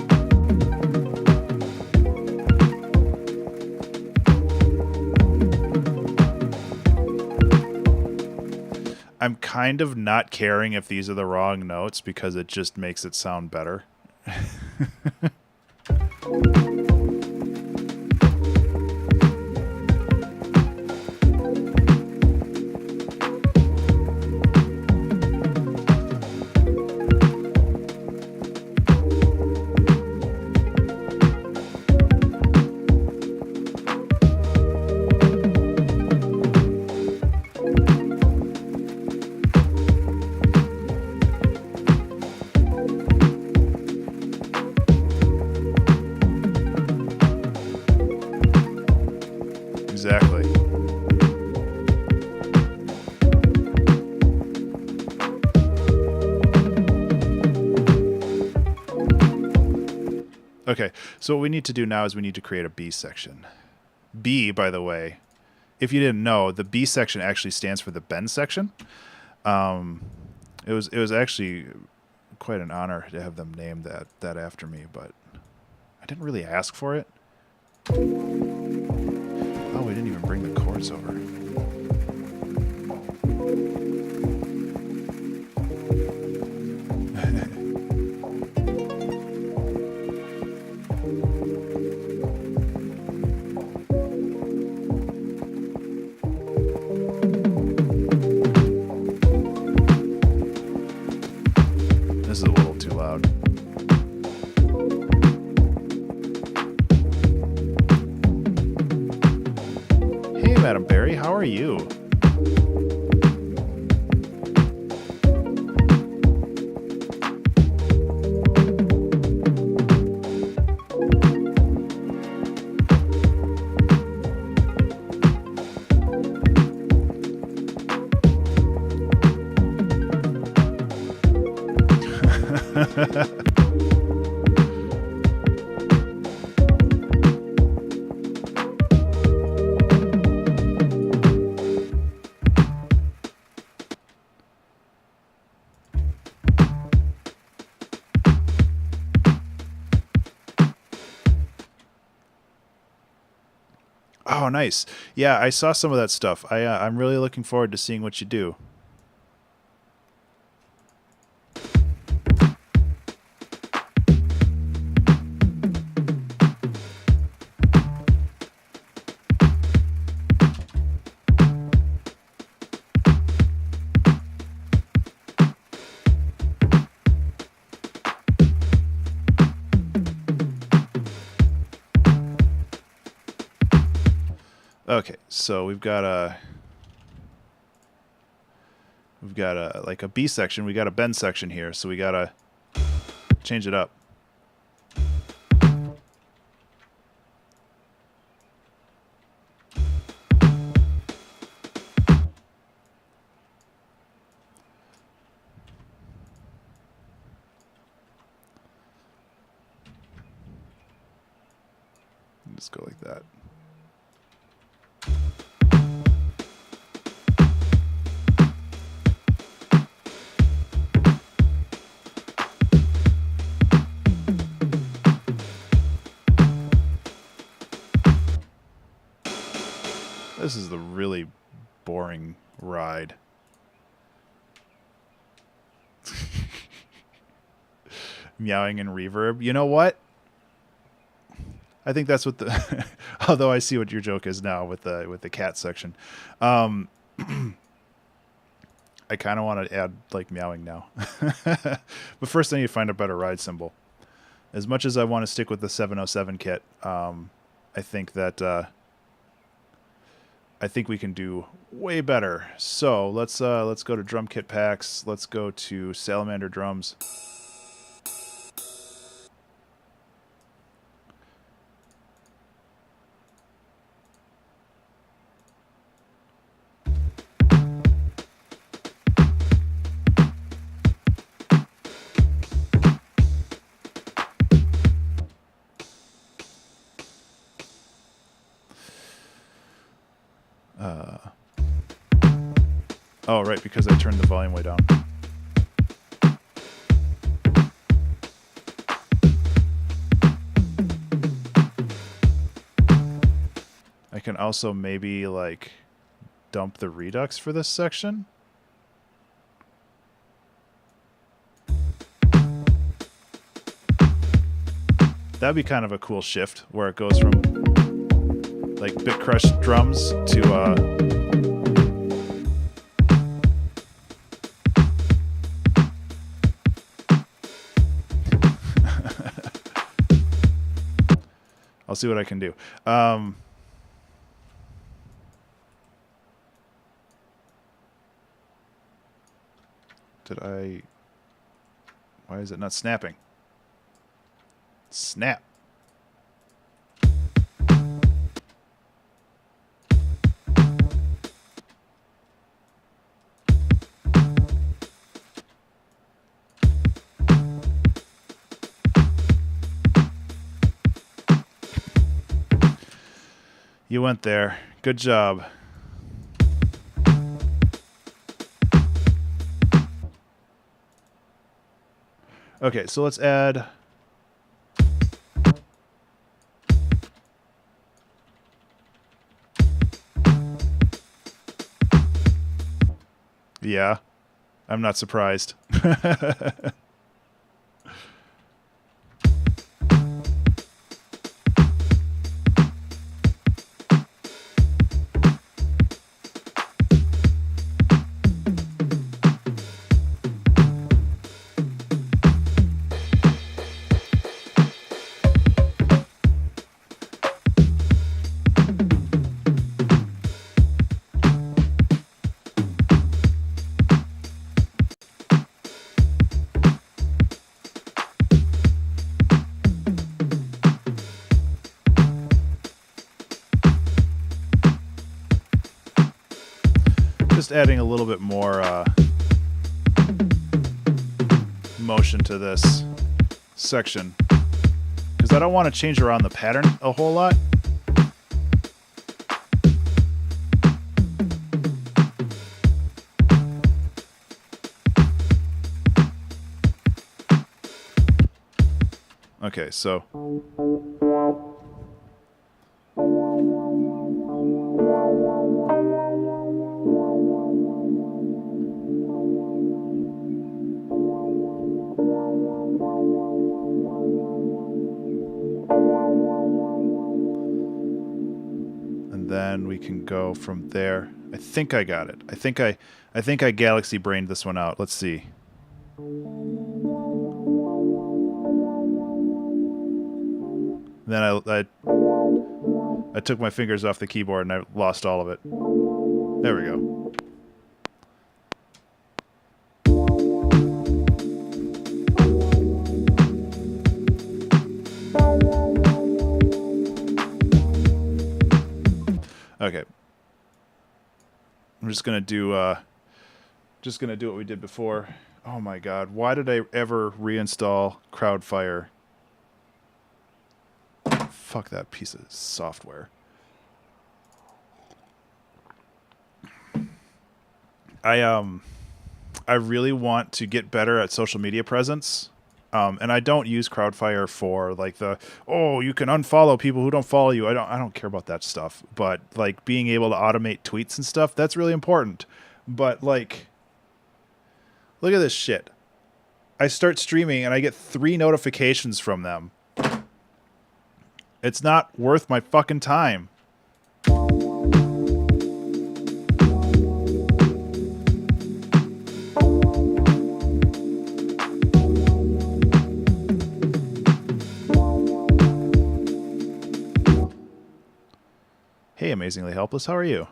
I'm kind of not caring if these are the wrong notes because it just makes it sound better. Exactly. Okay, so what we need to do now is we need to create a B section. B, by the way, if you didn't know, the B section actually stands for the bend section. It was actually quite an honor to have them name that after me, but I didn't really ask for it. Oh, we didn't even bring the chords over. This is a little too loud. Hey, Madam Barry, how are you? Oh, nice. Yeah, I saw some of that stuff. I'm really looking forward to seeing what you do. Okay, so we've got a like a B section. We got a bend section here, so we gotta change it up. Just go like that. This is the really boring ride. Meowing and reverb. You know what? I think that's what the although I see what your joke is now with the cat section. I kind of want to add like meowing now. But first I need to find a better ride cymbal. As much as I want to stick with the 707 kit, I think that I think we can do way better. So let's go to drum kit packs. Let's go to Salamander drums. Oh, right, because I turned the volume way down. I can also maybe, like, dump the Redux for this section. That'd be kind of a cool shift where it goes from like bit crush drums to I'll see what I can do. Why is it not snapping? Snap. You went there. Good job. Okay, so let's add... Yeah, I'm not surprised. Just adding a little bit more motion to this section because I don't want to change around the pattern a whole lot. Okay, so then we can go from there. I think I got it. I think I galaxy brained this one out. Let's see. Then I took my fingers off the keyboard and I lost all of it. There we go. Okay. I'm just gonna do what we did before. Oh my god, why did I ever reinstall Crowdfire? Fuck that piece of software. I really want to get better at social media presence. And I don't use Crowdfire for like you can unfollow people who don't follow you. I don't care about that stuff. But like being able to automate tweets and stuff, that's really important. But like, look at this shit. I start streaming and I get 3 notifications from them. It's not worth my fucking time. Hey, Amazingly Helpless, how are you?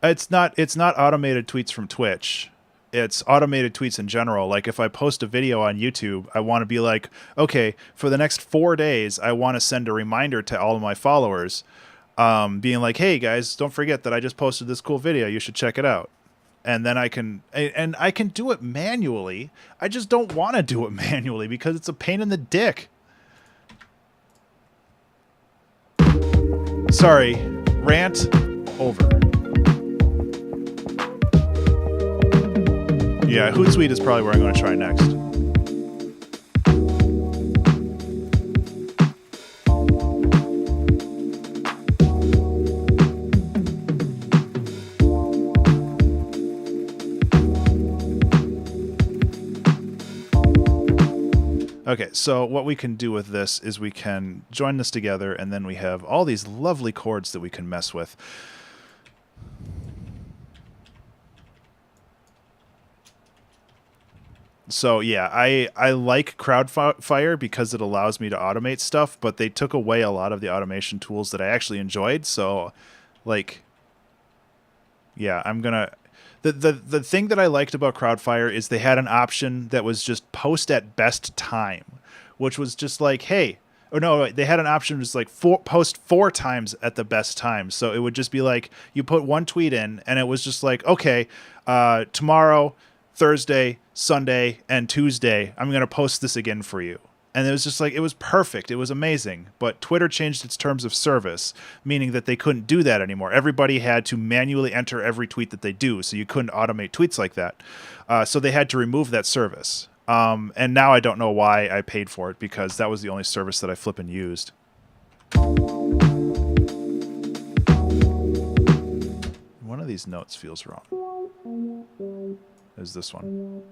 It's not automated tweets from Twitch. It's automated tweets in general. Like if I post a video on YouTube, I want to be like, okay, for the next 4 days, I want to send a reminder to all of my followers, being like, hey guys, don't forget that I just posted this cool video. You should check it out. And then I can do it manually. I just don't want to do it manually because it's a pain in the dick. Sorry, rant over. Yeah, Hootsuite is probably where I'm going to try next. Okay, so what we can do with this is we can join this together, and then we have all these lovely chords that we can mess with. So yeah, I like Crowdfire because it allows me to automate stuff, but they took away a lot of the automation tools that I actually enjoyed. So, like, yeah, I'm gonna. The thing that I liked about Crowdfire is they had an option that was just post at best time, which was just like, hey, oh no, they had an option just like post 4 times at the best time. So it would just be like you put one tweet in, and it was just like, okay, tomorrow, Thursday, Sunday, and Tuesday, I'm gonna post this again for you. And it was just like, it was perfect. It was amazing. But Twitter changed its terms of service, meaning that they couldn't do that anymore. Everybody had to manually enter every tweet that they do, so you couldn't automate tweets like that. So they had to remove that service. And now I don't know why I paid for it, because that was the only service that I flippin' used. One of these notes feels wrong. Is this one?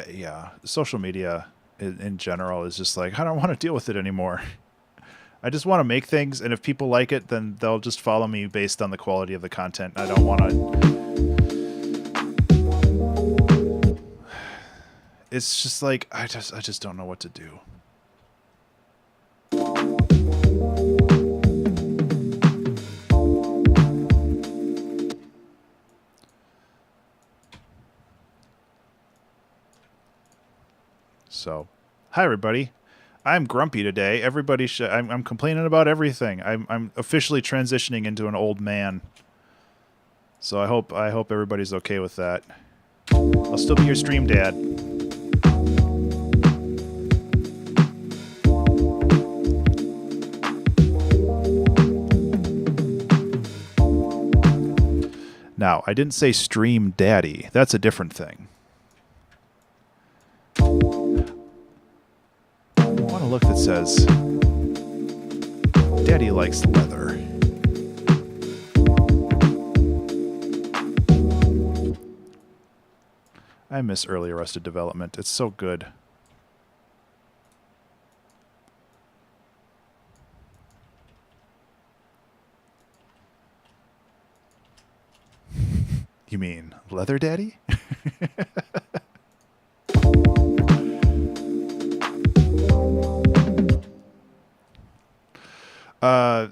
Yeah, social media in general is just like, I don't want to deal with it anymore. I just want to make things, and if people like it, then they'll just follow me based on the quality of the content. I don't want to. It's just like I just don't know what to do. So, hi everybody. I'm grumpy today. Everybody I'm complaining about everything. I'm officially transitioning into an old man. So I hope everybody's okay with that. I'll still be your stream dad. Now, I didn't say stream daddy. That's a different thing. I want a look that says Daddy likes leather. I miss early Arrested Development. It's so good. You mean Leather Daddy?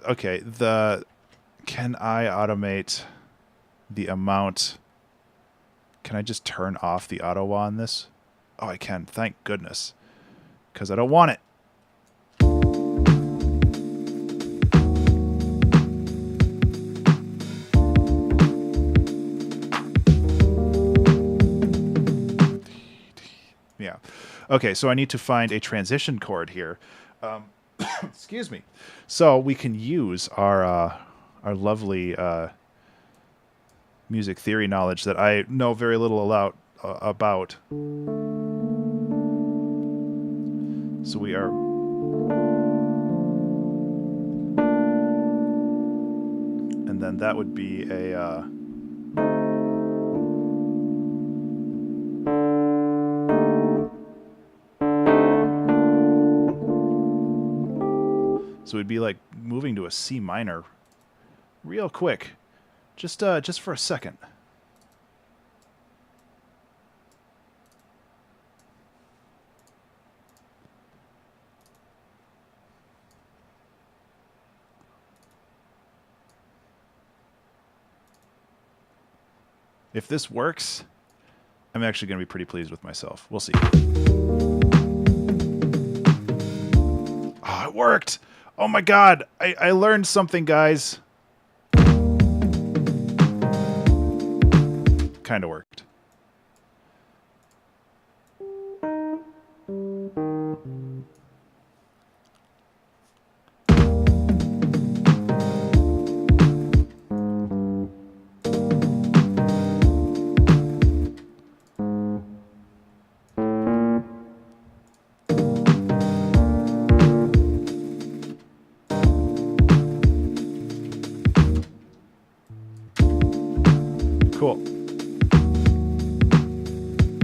Okay, can I automate the amount? Can I just turn off the auto on this? Oh, I can. Thank goodness. Because I don't want it. Yeah. Okay, so I need to find a transition chord here. Excuse me. So we can use our lovely music theory knowledge that I know very little about. So we are. And then that would be a. So we'd be like moving to a C minor real quick, just for a second. If this works, I'm actually going to be pretty pleased with myself. We'll see. Oh, it worked! Oh my god! I learned something, guys. Kind of worked. Cool.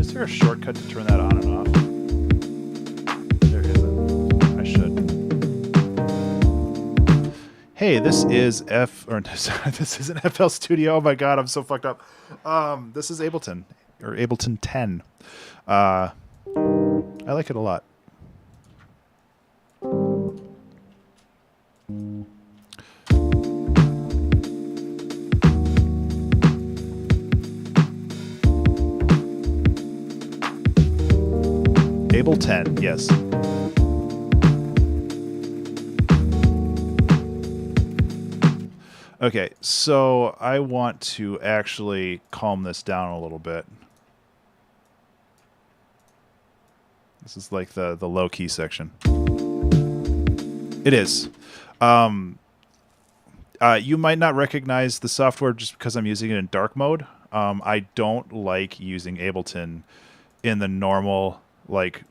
Is there a shortcut to turn that on and off? There isn't. I should. Hey, this is this is an FL Studio. Oh my god, I'm so fucked up. This is Ableton, or Ableton 10. I like it a lot. Ableton, yes. Okay, so I want to actually calm this down a little bit. This is like the low key section. It is. You might not recognize the software just because I'm using it in dark mode. I don't like using Ableton in the normal, like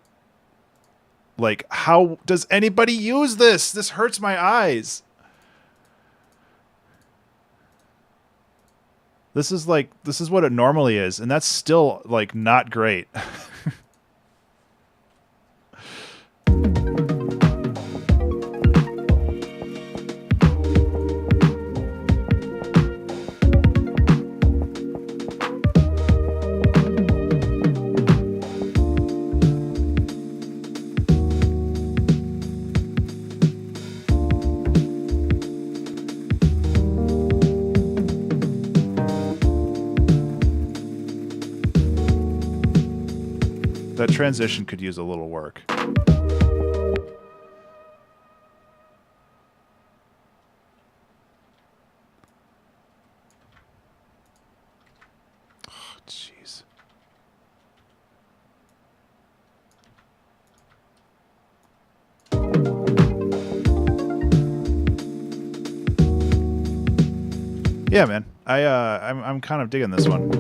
how does anybody use this? This hurts my eyes. This is what it normally is, and that's still like not great. That transition could use a little work. Oh, jeez. Yeah, man. I'm kind of digging this one.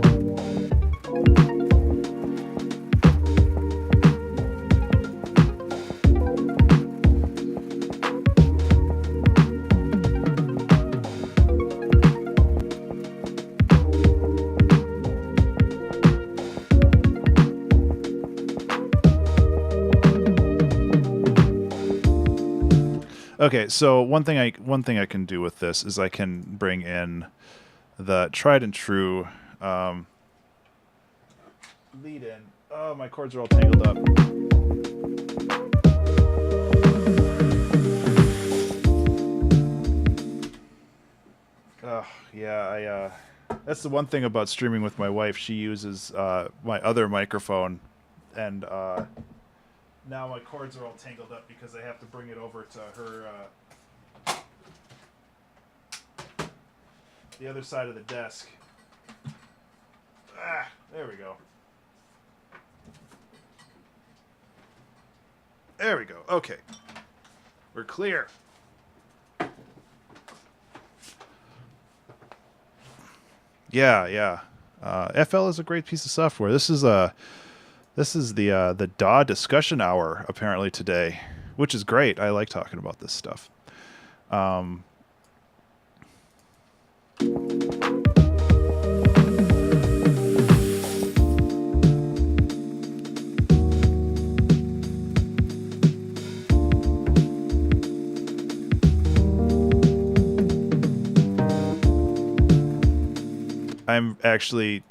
Okay, so one thing I can do with this is I can bring in the tried and true lead in. Oh, my cords are all tangled up. Oh, yeah, that's the one thing about streaming with my wife. She uses my other microphone, and now my cords are all tangled up because I have to bring it over to her, the other side of the desk. Ah, there we go. There we go. Okay. We're clear. Yeah. FL is a great piece of software. This is the DAW discussion hour apparently today, which is great. I like talking about this stuff. I'm actually,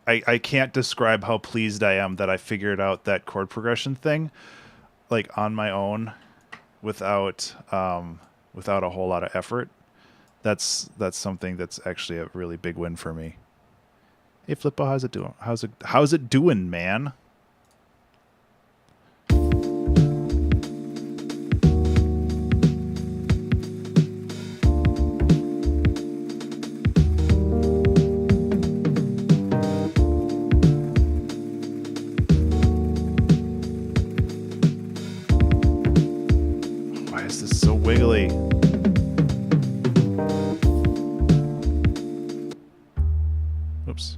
I can't describe how pleased I am that I figured out that chord progression thing, like on my own, without a whole lot of effort. That's something that's actually a really big win for me. Hey Flippo, how's it doing? How's it doing, man? Why is this so wiggly? Oops.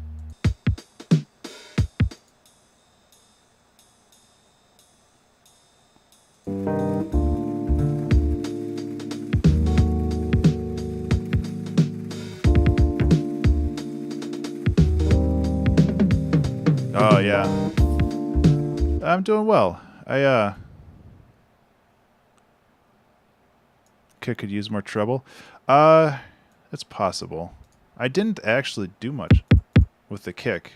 Oh, yeah. I'm doing well. Could use more treble. It's possible. I didn't actually do much with the kick.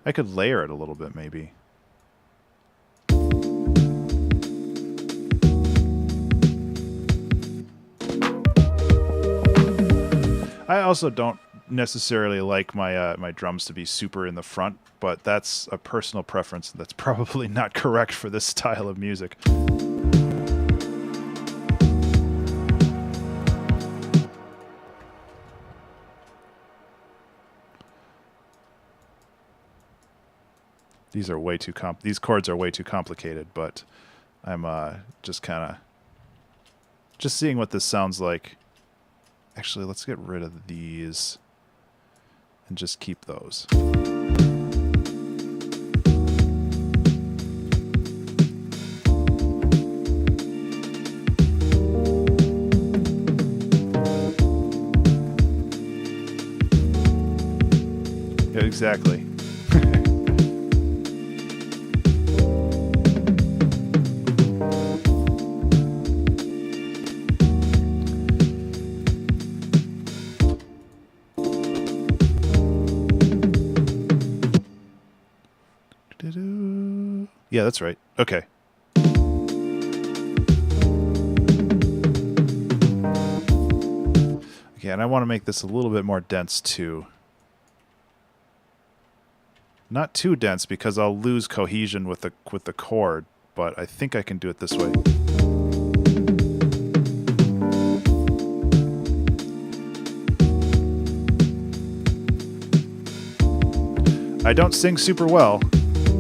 I could layer it a little bit, maybe. I also don't necessarily like my my drums to be super in the front, but that's a personal preference that's probably not correct for this style of music. These are way too these chords are way too complicated, but I'm just kind of just seeing what this sounds like. Actually, let's get rid of these and just keep those. Yeah, exactly. Yeah, that's right. Okay. Okay, and I want to make this a little bit more dense too. Not too dense because I'll lose cohesion with the chord, but I think I can do it this way. I don't sing super well.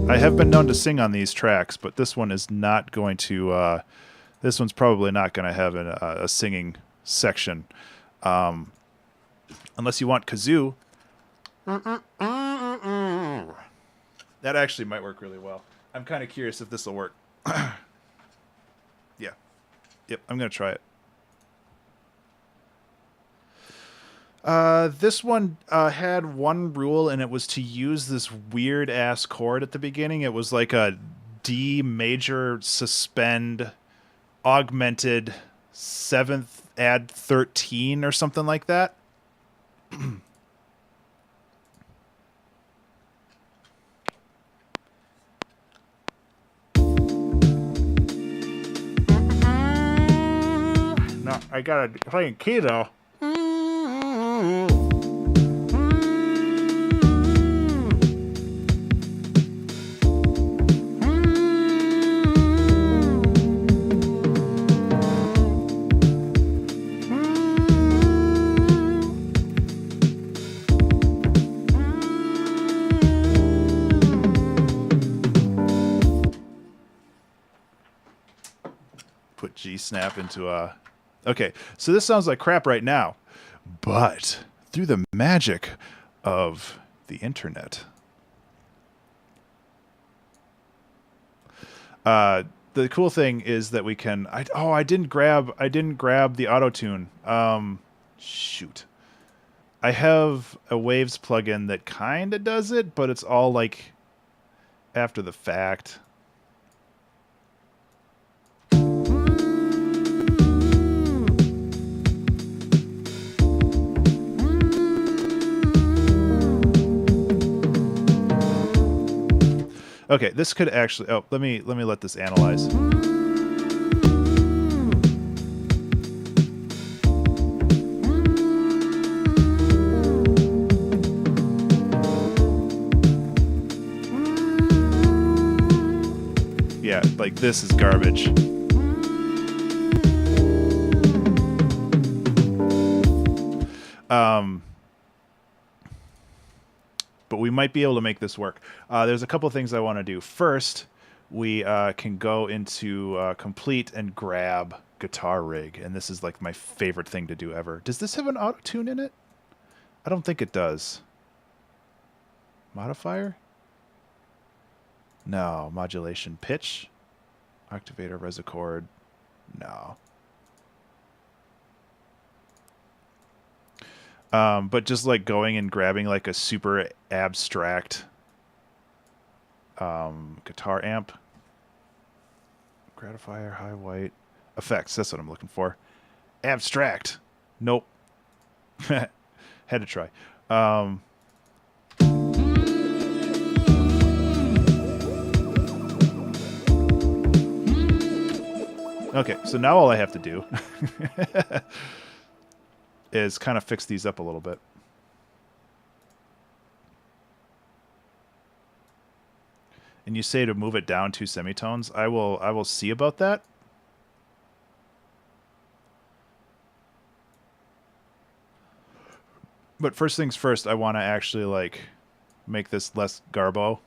I have been known to sing on these tracks, but this one is not going to, this one's probably not going to have a singing section. Unless you want kazoo. That actually might work really well. I'm kind of curious if this will work. Yeah. Yep, I'm going to try it. This one had one rule, and it was to use this weird-ass chord at the beginning. It was like a D major suspend augmented 7th add 13 or something like that. No, I gotta play in key though. Put G snap into a... Okay, so this sounds like crap right now, but through the magic of the internet, the cool thing is that we can. I didn't grab the auto tune. Shoot, I have a Waves plugin that kind of does it, but it's all like after the fact. Okay, this could actually... Oh, let me let this analyze. Yeah, like this is garbage. But we might be able to make this work. There's a couple things I want to do. First, we can go into Komplete and grab Guitar Rig, and this is like my favorite thing to do ever. Does this have an auto tune in it? I don't think it does. Modifier? No. Modulation. Pitch? Octavator, Resichord? No. But just like going and grabbing like a super abstract guitar amp, gratifier, high white effects. That's what I'm looking for. Abstract. Nope. Had to try. Okay, so now all I have to do is kind of fix these up a little bit. And you say to move it down 2 semitones. I will see about that. But first things first, I want to actually like make this less garbo.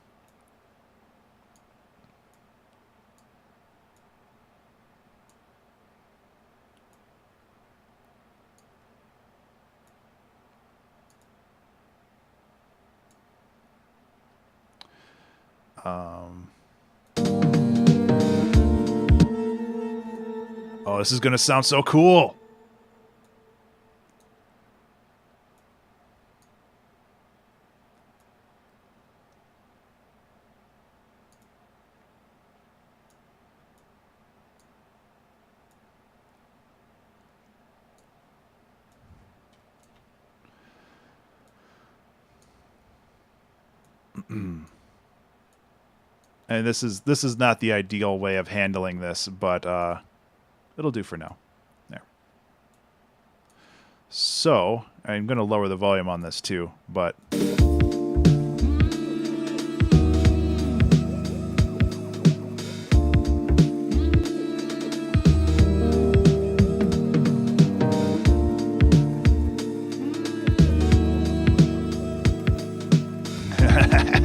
Oh, this is going to sound so cool. And this is not the ideal way of handling this, but it'll do for now. There. So I'm going to lower the volume on this too, but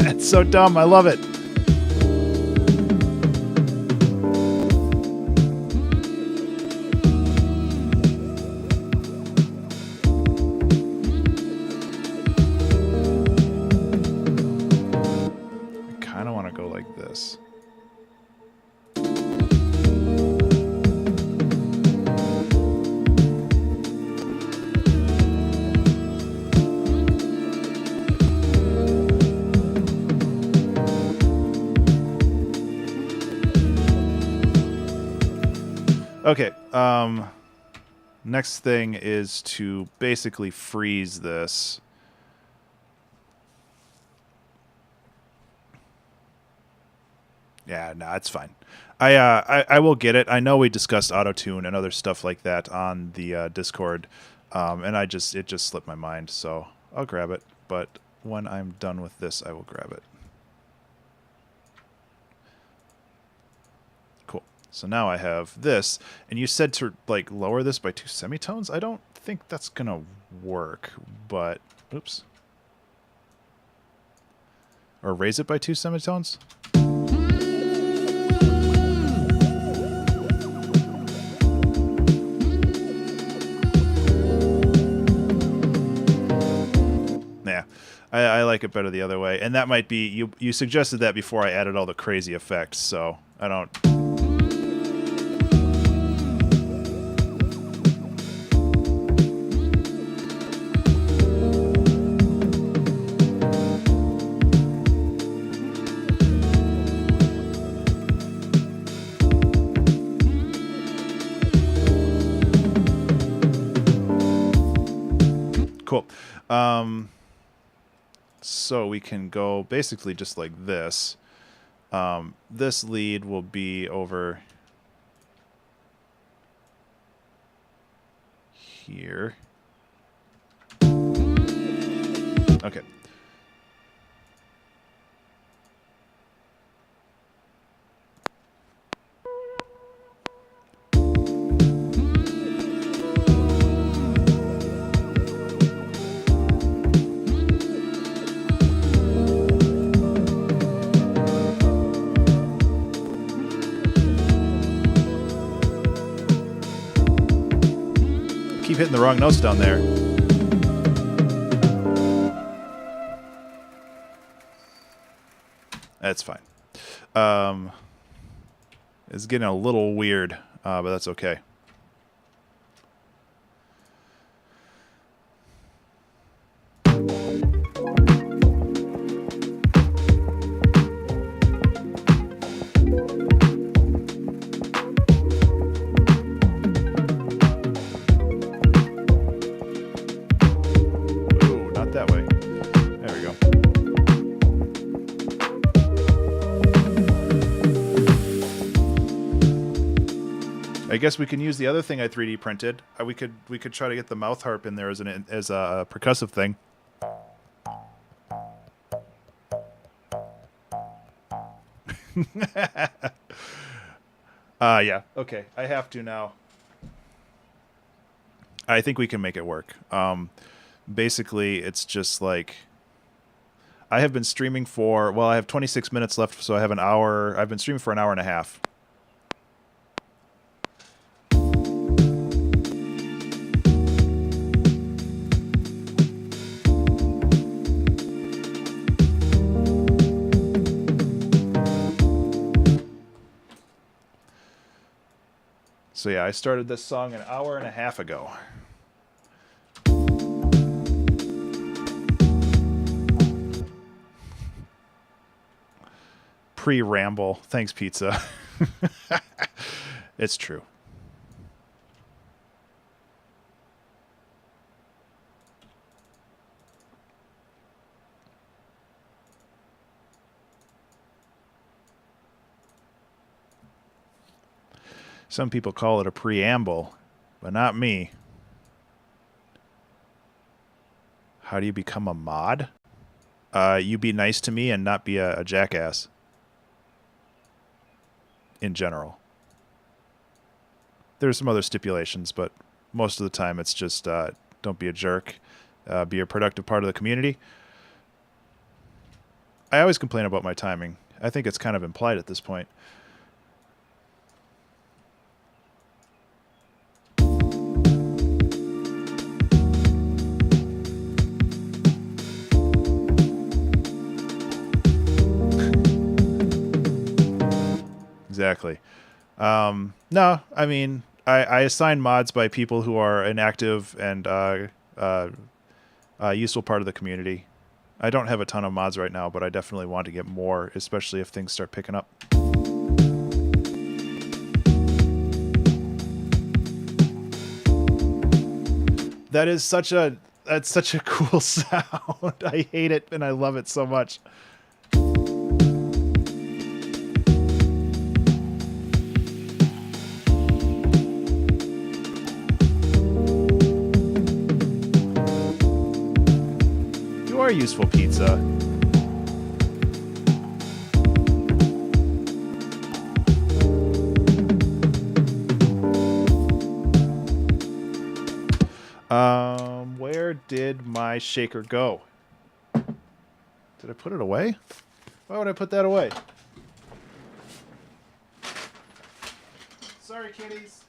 it's so dumb. I love it. Okay, next thing is to basically freeze this. Yeah, no, it's fine. I will get it. I know we discussed auto-tune and other stuff like that on the Discord, and it just slipped my mind, so I'll grab it. But when I'm done with this, I will grab it. So now I have this, and you said to like lower this by 2 semitones. I don't think that's gonna work, but oops. Or raise it by 2 semitones. Yeah, I like it better the other way, and that might be you suggested that before I added all the crazy effects, so I don't. Cool. So we can go basically just like this. This lead will be over here. Okay. Keep hitting the wrong notes down there. That's fine. It's getting a little weird, but that's okay. I guess we can use the other thing I 3D printed. We could try to get the mouth harp in there as a percussive thing. Yeah. Okay. I have to now. I think we can make it work. Basically, it's just like I have been streaming for, well, I have 26 minutes left, so I have an hour. I've been streaming for an hour and a half. So yeah, I started this song an hour and a half ago. Pre-ramble. Thanks, pizza. It's true. Some people call it a preamble, but not me. How do you become a mod? You be nice to me and not be a jackass. In general. There's some other stipulations, but most of the time it's just don't be a jerk. Be a productive part of the community. I always complain about my timing. I think it's kind of implied at this point. Exactly. No, I mean, I assign mods by people who are an active and useful part of the community. I don't have a ton of mods right now, but I definitely want to get more, especially if things start picking up. That's such a cool sound. I hate it and I love it so much. Useful pizza. Where did my shaker go? Did I put it away? Why would I put that away? Sorry, kitties.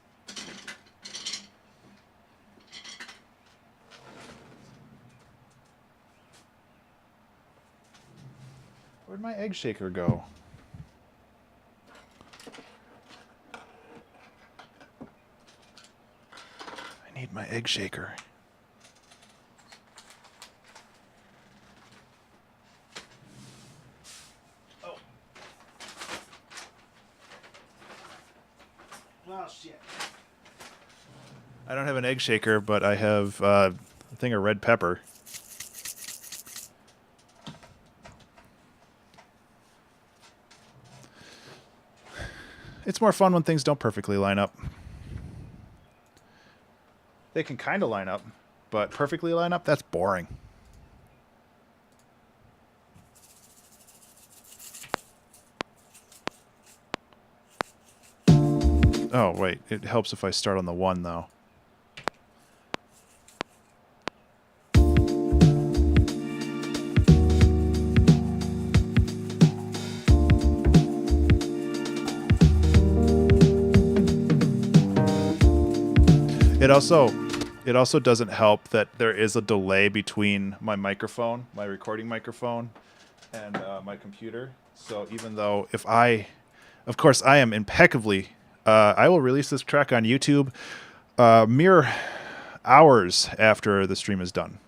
Where'd my egg shaker go? I need my egg shaker. Oh. Oh, shit. I don't have an egg shaker, but I have a thing of red pepper. It's more fun when things don't perfectly line up. They can kind of line up, but perfectly line up, that's boring. Oh, wait. It helps if I start on the 1, though. It also doesn't help that there is a delay between my microphone, my recording microphone, and my computer. So even though of course I am impeccably, I will release this track on YouTube mere hours after the stream is done.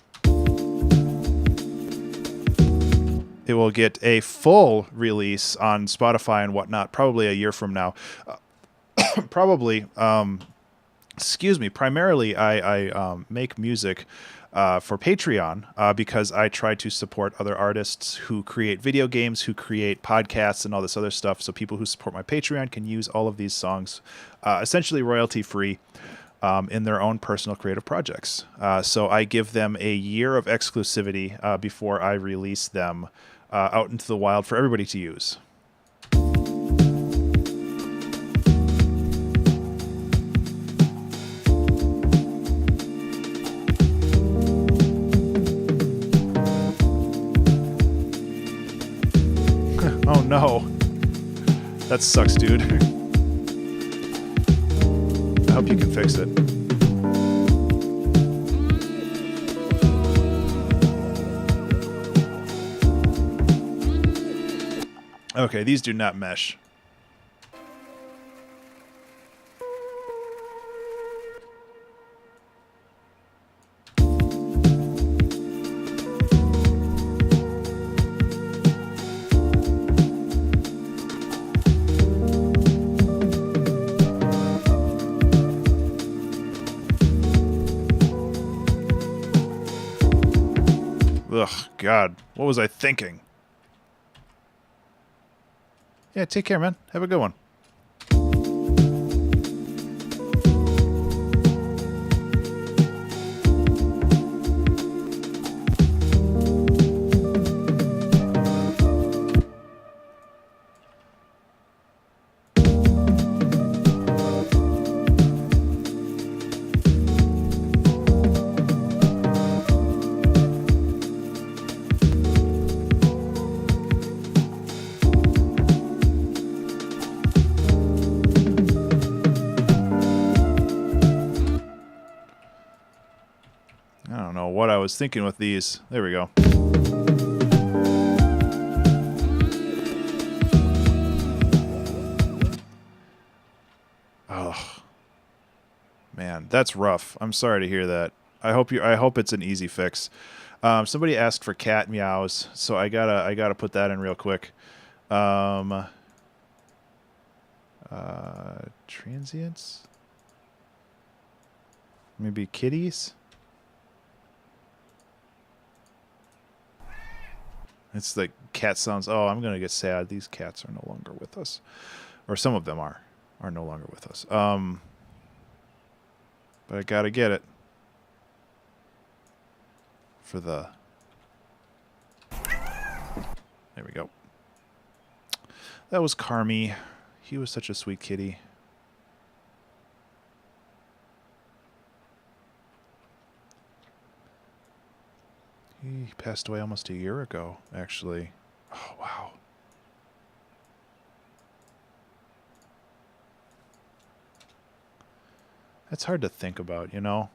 It will get a full release on Spotify and whatnot, probably a year from now. Probably, excuse me, primarily I make music for Patreon because I try to support other artists who create video games, who create podcasts, and all this other stuff. So people who support my Patreon can use all of these songs essentially royalty free in their own personal creative projects. So I give them a year of exclusivity before I release them out into the wild for everybody to use. Oh no. That sucks, dude. I hope you can fix it. Okay, these do not mesh. Ugh, God, what was I thinking? Yeah, take care, man. Have a good one. I don't know what I was thinking with these. There we go. Oh, man, that's rough. I'm sorry to hear that. I hope it's an easy fix. Somebody asked for cat meows, so I gotta put that in real quick. Transients? Maybe kitties? It's like cat sounds. Oh, I'm gonna get sad. These cats are no longer with us, or some of them are no longer with us. But I gotta get it for the. There we go. That was Carmi. He was such a sweet kitty. He passed away almost a year ago, actually. Oh, wow. That's hard to think about, you know?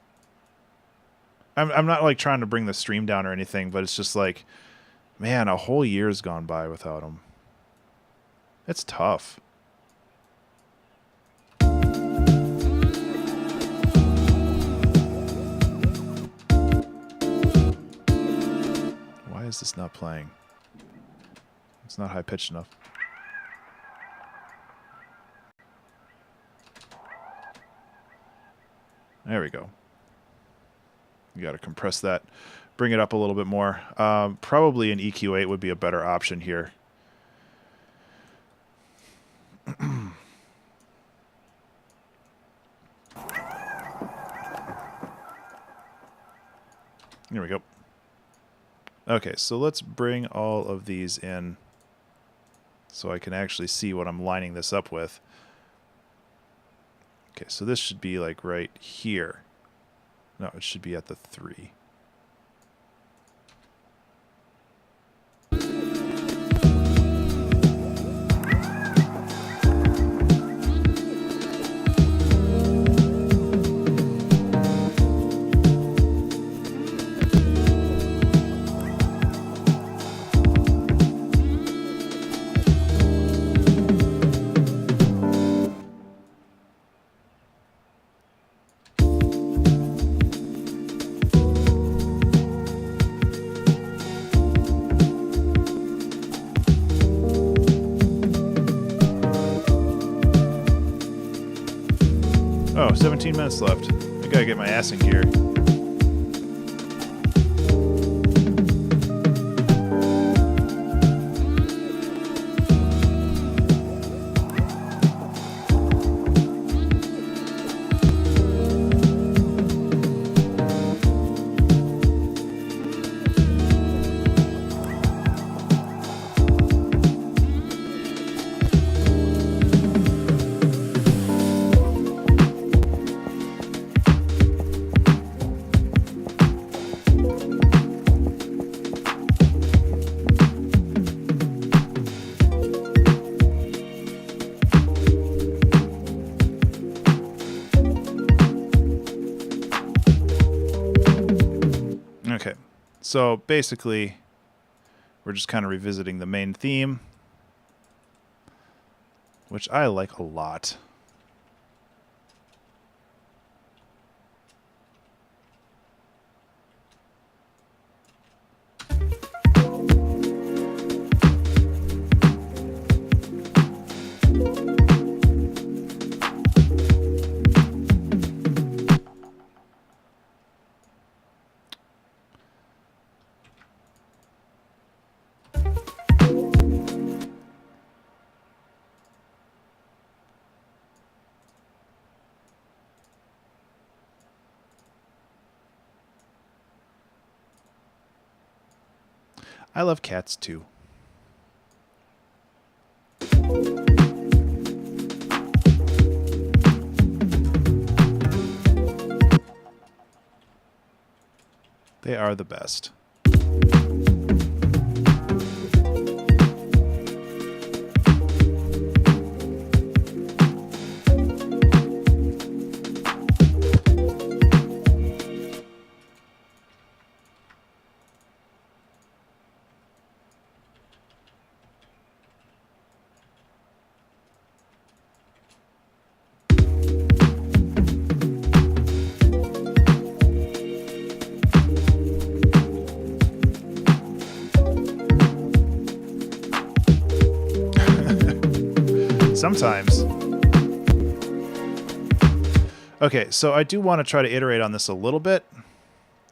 I'm not, like, trying to bring the stream down or anything, but it's just like, man, a whole year's gone by without him. It's tough. Why is this not playing? It's not high-pitched enough. There we go. You got to compress that. Bring it up a little bit more. Probably an EQ8 would be a better option here. There we go. Okay, so let's bring all of these in so I can actually see what I'm lining this up with. Okay, so this should be like right here. No, it should be at the 3. Oh, 17 minutes left. I gotta get my ass in gear. So basically, we're just kind of revisiting the main theme, which I like a lot. I love cats too. They are the best. Sometimes. Okay, so I do want to try to iterate on this a little bit.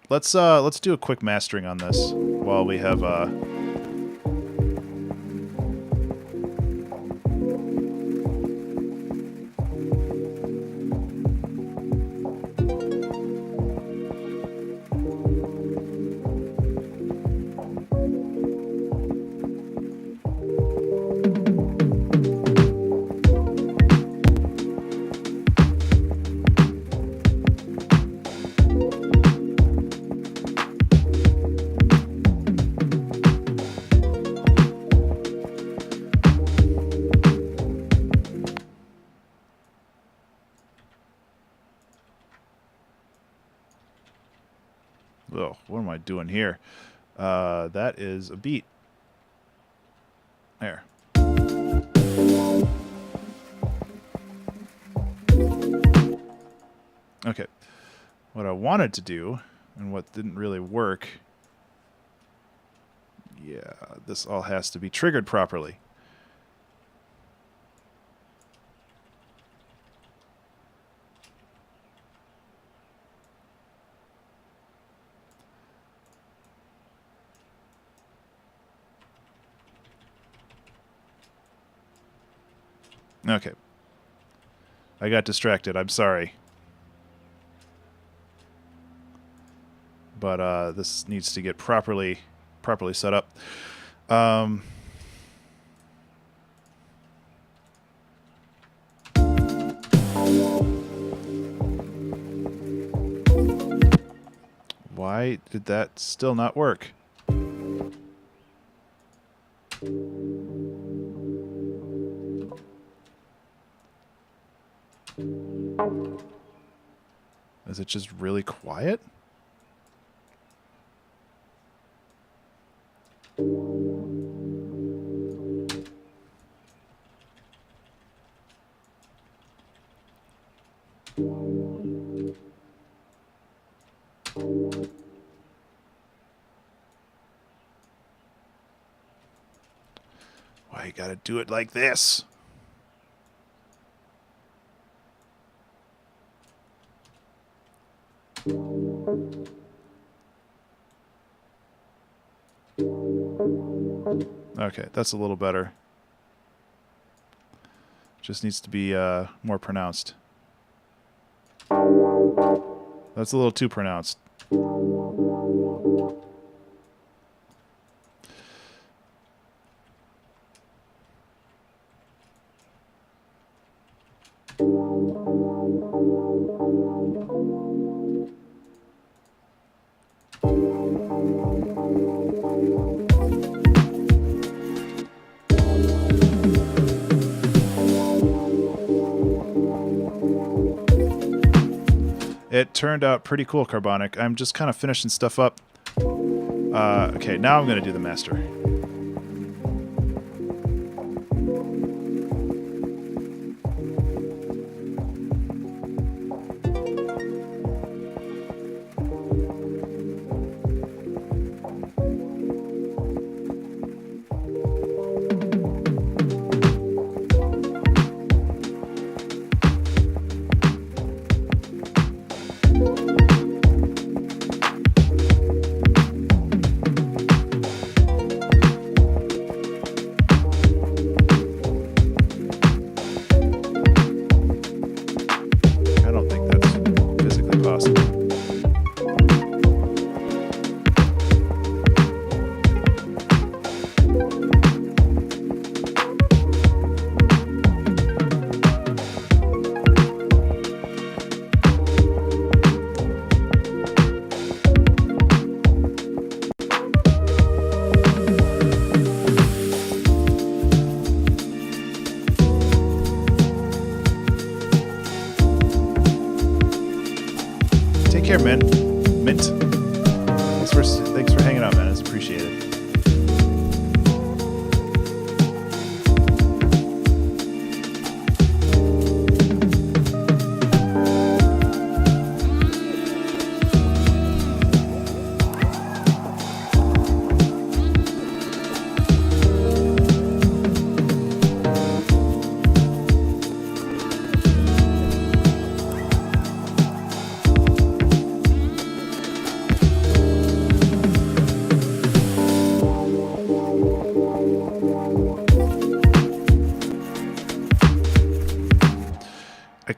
Let's do a quick mastering on this while we have oh, what am I doing here? That is a beat. There. Okay. What I wanted to do, and what didn't really work, yeah, this all has to be triggered properly. Okay. I got distracted. I'm sorry. But this needs to get properly set up. Why did that still not work? Is it just really quiet? Why you gotta do it like this? Okay, that's a little better. Just needs to be more pronounced. That's a little too pronounced. It turned out pretty cool, Carbonic. I'm just kind of finishing stuff up. Okay, now I'm going to do the master. Care, Mint. Thanks for hanging out, man. It's appreciated.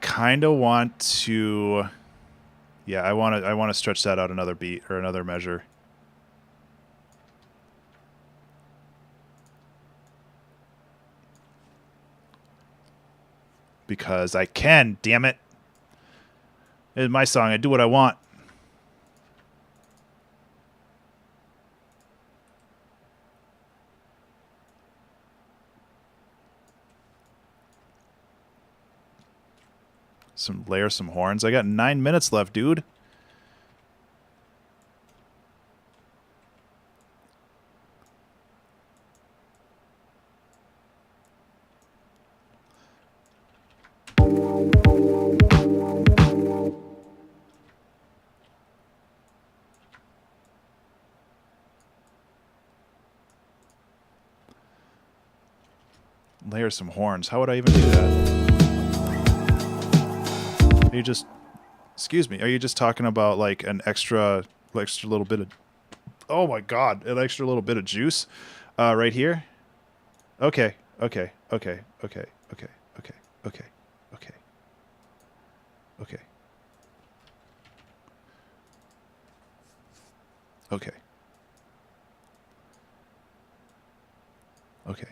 Kind of want to, yeah, I want to stretch that out another beat or another measure. Because I can, damn it. It's my song. I do what I want. Layer some horns. I got 9 minutes left, dude. Layer some horns. How would I even do that? Are you just, excuse me, are you just talking about like an extra little bit of, oh my God, an extra little bit of juice right here? Okay, okay, okay, okay, okay, okay, okay, okay, okay, okay, okay.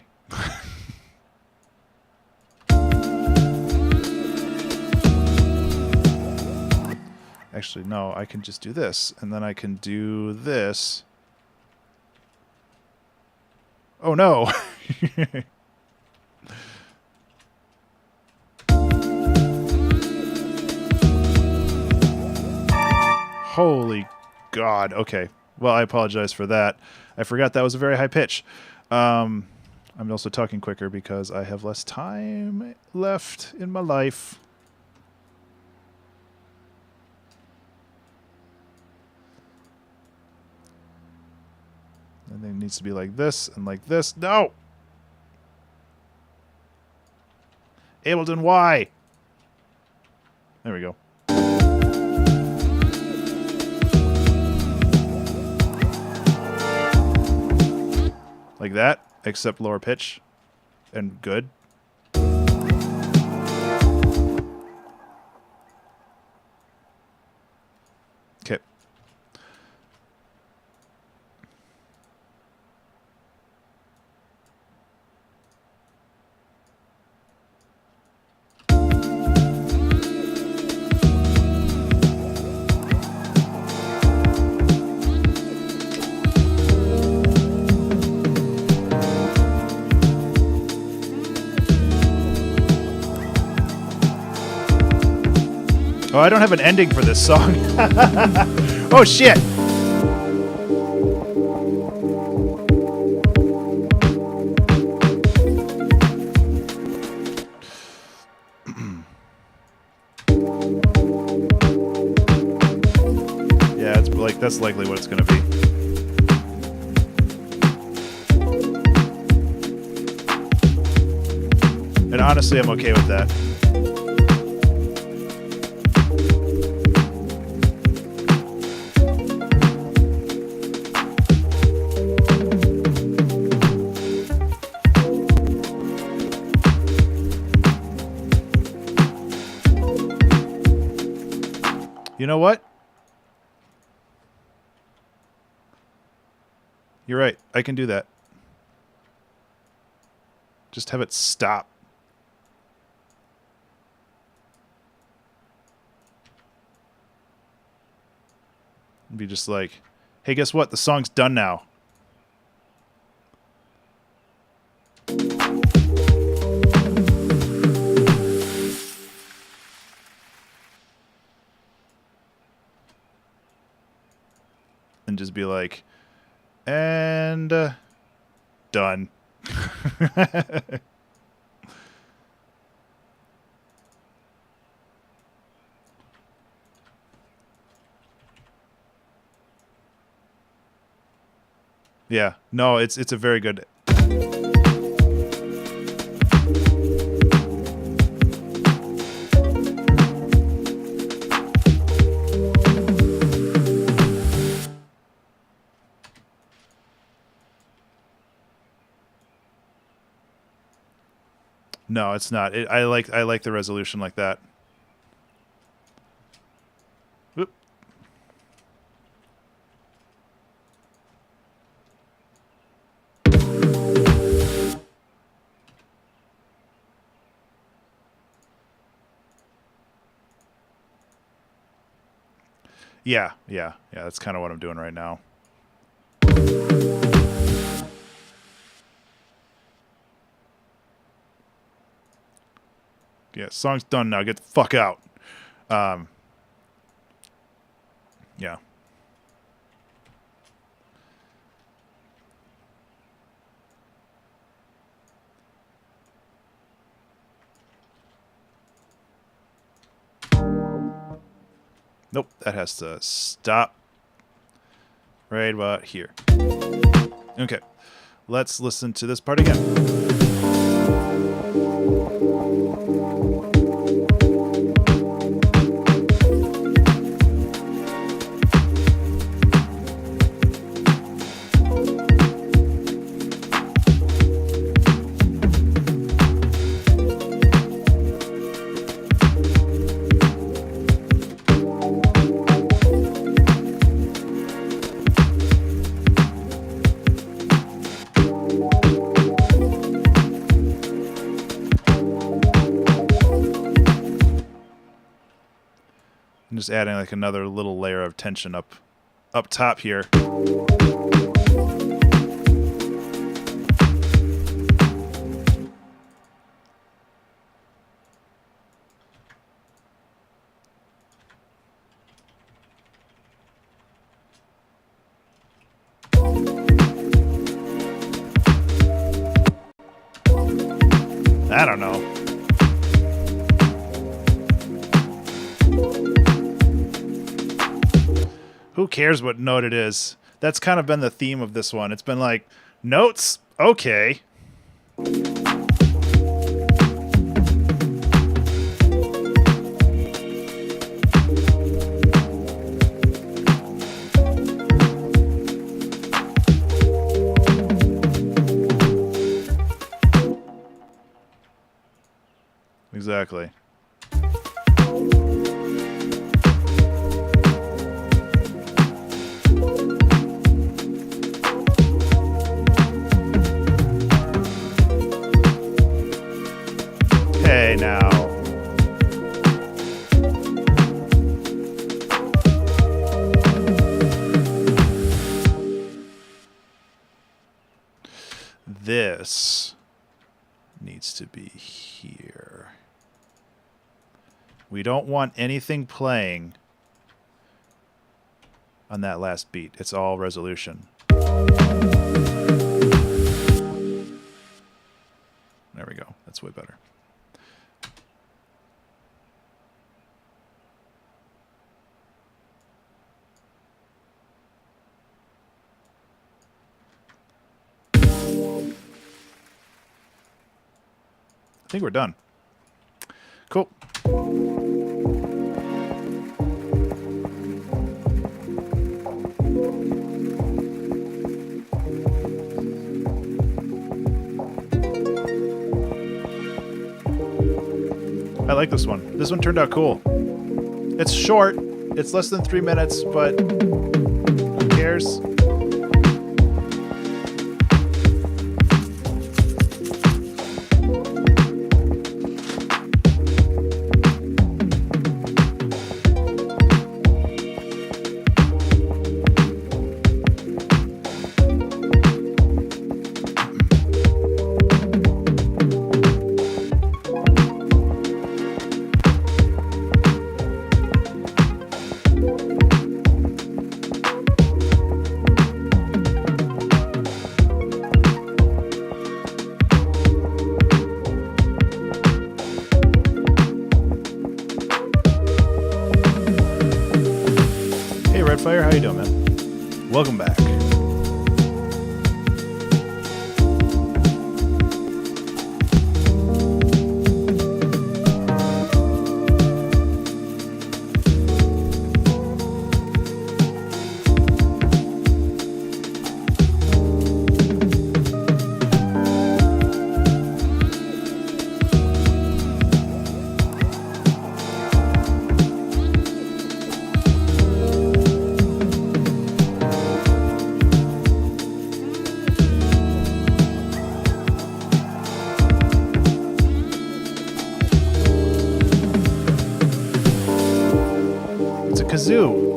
Actually, no, I can just do this, and then I can do this. Oh, no! Holy God. Okay. Well, I apologize for that. I forgot that was a very high pitch. I'm also talking quicker because I have less time left in my life. And then it needs to be like this and like this. No! Ableton, why? There we go. Like that, except lower pitch. And good. Okay. Oh, I don't have an ending for this song. Oh, shit. Yeah, it's like that's likely what it's going to be. And honestly, I'm okay with that. You know what? You're right. I can do that. Just have it stop. And be just like, hey, guess what? The song's done now. And just be like, and done. Yeah, no, it's a very good. No, it's not. I like the resolution like that. Whoop. Yeah. That's kind of what I'm doing right now. Yeah, song's done now. Get the fuck out. Yeah. Nope, that has to stop right about here. Okay, let's listen to this part again. I'm just adding like another little layer of tension up top here. I don't know. Who cares what note it is? That's kind of been the theme of this one. It's been like, notes? Okay. Exactly. Hey, now. This needs to be here. We don't want anything playing on that last beat. It's all resolution. There we go. That's way better. think we're done. Cool. I like this one. This one turned out cool. It's short. It's less than 3 minutes, but who cares? Redfire, how you doing, man? Welcome back. Kazoo.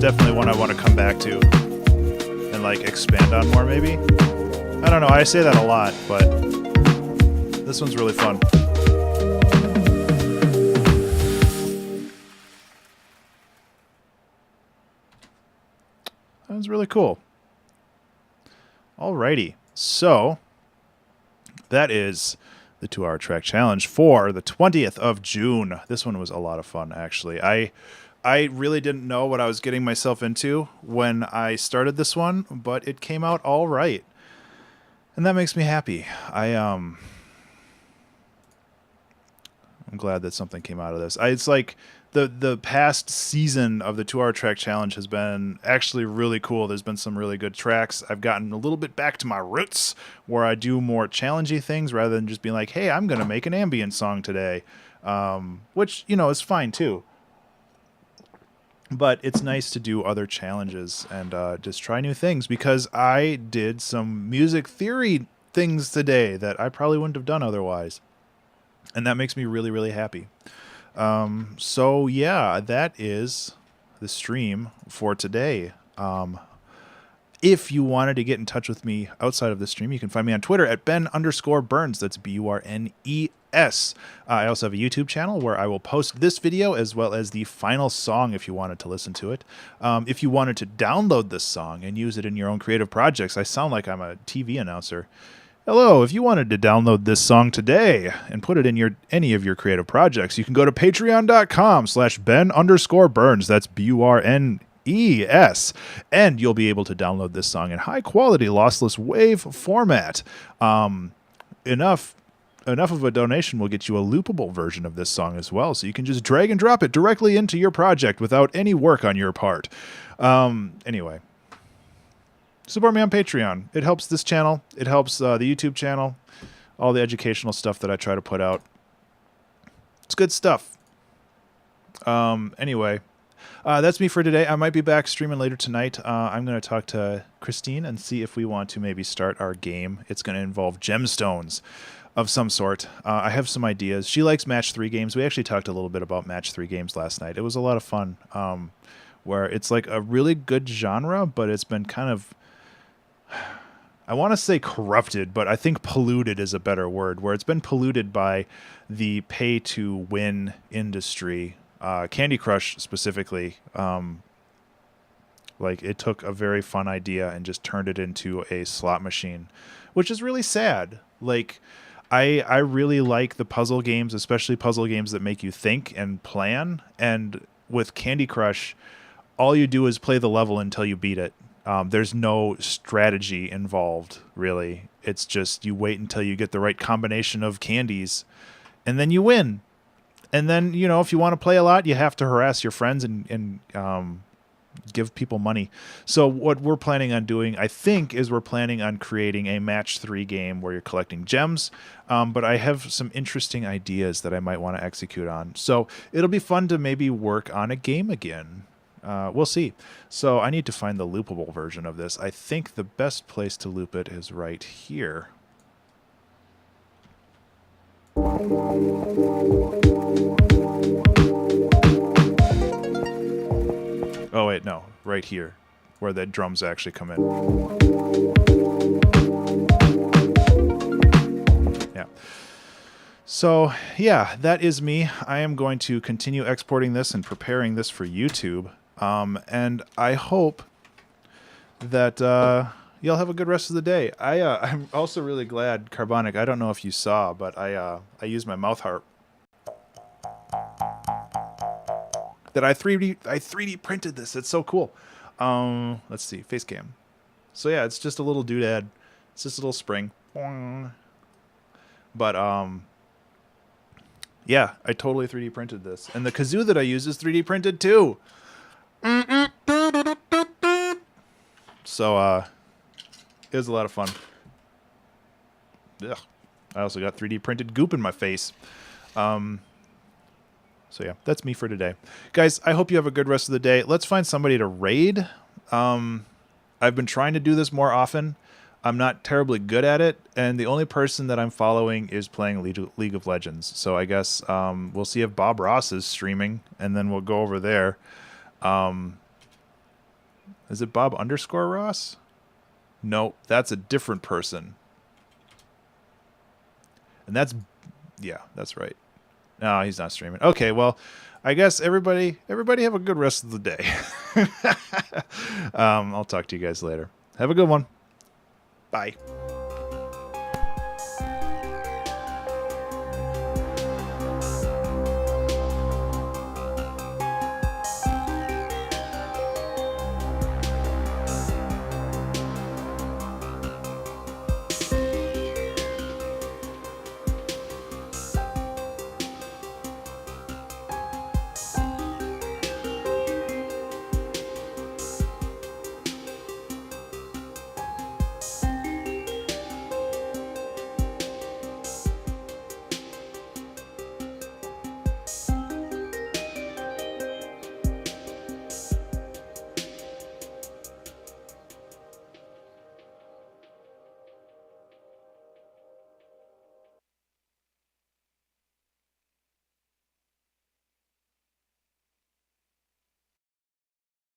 Definitely one I want to come back to and like expand on more, maybe. I don't know, I say that a lot, but this one's really fun. That was really cool. Alrighty, so that is the 2-hour track challenge for the 20th of June. This one was a lot of fun, actually. I really didn't know what I was getting myself into when I started this one, but it came out all right. And that makes me happy. I'm glad that something came out of this. It's like the past season of the 2-hour track challenge has been actually really cool. There's been some really good tracks. I've gotten a little bit back to my roots where I do more challenging things rather than just being like, hey, I'm going to make an ambient song today, which, you know, is fine too. But it's nice to do other challenges and just try new things, because I did some music theory things today that I probably wouldn't have done otherwise. And that makes me really, really happy. So, yeah, that is the stream for today. If you wanted to get in touch with me outside of the stream, you can find me on Twitter at Ben_Burns. That's BURNES. I also have a YouTube channel where I will post this video as well as the final song if you wanted to listen to it. If you wanted to download this song and use it in your own creative projects, I sound like I'm a TV announcer. Hello, if you wanted to download this song today and put it in any of your creative projects, you can go to patreon.com/Ben_Burns. That's BURNES, and you'll be able to download this song in high quality lossless WAV format. Enough of a donation will get you a loopable version of this song as well, so you can just drag and drop it directly into your project without any work on your part. Anyway, support me on Patreon. It helps this channel. It helps the YouTube channel, all the educational stuff that I try to put out. It's good stuff. Anyway, that's me for today. I might be back streaming later tonight. I'm going to talk to Christine and see if we want to maybe start our game. It's going to involve gemstones of some sort. I have some ideas. She likes match 3 games. We actually talked a little bit about match 3 games last night. It was a lot of fun, where it's like a really good genre, but it's been kind of I want to say corrupted, but I think polluted is a better word, where it's been polluted by the pay-to-win industry. Candy Crush specifically, like it took a very fun idea and just turned it into a slot machine, which is really sad. Like I really like the puzzle games, especially puzzle games that make you think and plan. And with Candy Crush, all you do is play the level until you beat it. There's no strategy involved, really. It's just you wait until you get the right combination of candies, and then you win. And then, you know, if you want to play a lot, you have to harass your friends and give people money. So what we're planning on doing, I think, is we're planning on creating a match 3 game where you're collecting gems. But I have some interesting ideas that I might want to execute on. So it'll be fun to maybe work on a game again. We'll see. So I need to find the loopable version of this. I think the best place to loop it is right here. Oh, wait, no. Right here, where the drums actually come in. Yeah. So, yeah, that is me. I am going to continue exporting this and preparing this for YouTube. And I hope that you'll have a good rest of the day. I'm also really glad, Carbonic, I don't know if you saw, but I used my mouth harp. That I 3D printed this. It's so cool. Let's see, face cam. So yeah, it's just a little doodad. It's just a little spring. But yeah, I totally 3D printed this. And the kazoo that I use is 3D printed too. So it was a lot of fun. Ugh. I also got 3D printed goop in my face. So yeah, that's me for today. Guys, I hope you have a good rest of the day. Let's find somebody to raid. I've been trying to do this more often. I'm not terribly good at it, and the only person that I'm following is playing League of Legends. So I guess we'll see if Bob Ross is streaming, and then we'll go over there. Is it Bob _ Ross? No, that's a different person. And that's, yeah, that's right. No, he's not streaming. Okay, well, I guess everybody have a good rest of the day. I'll talk to you guys later. Have a good one. Bye.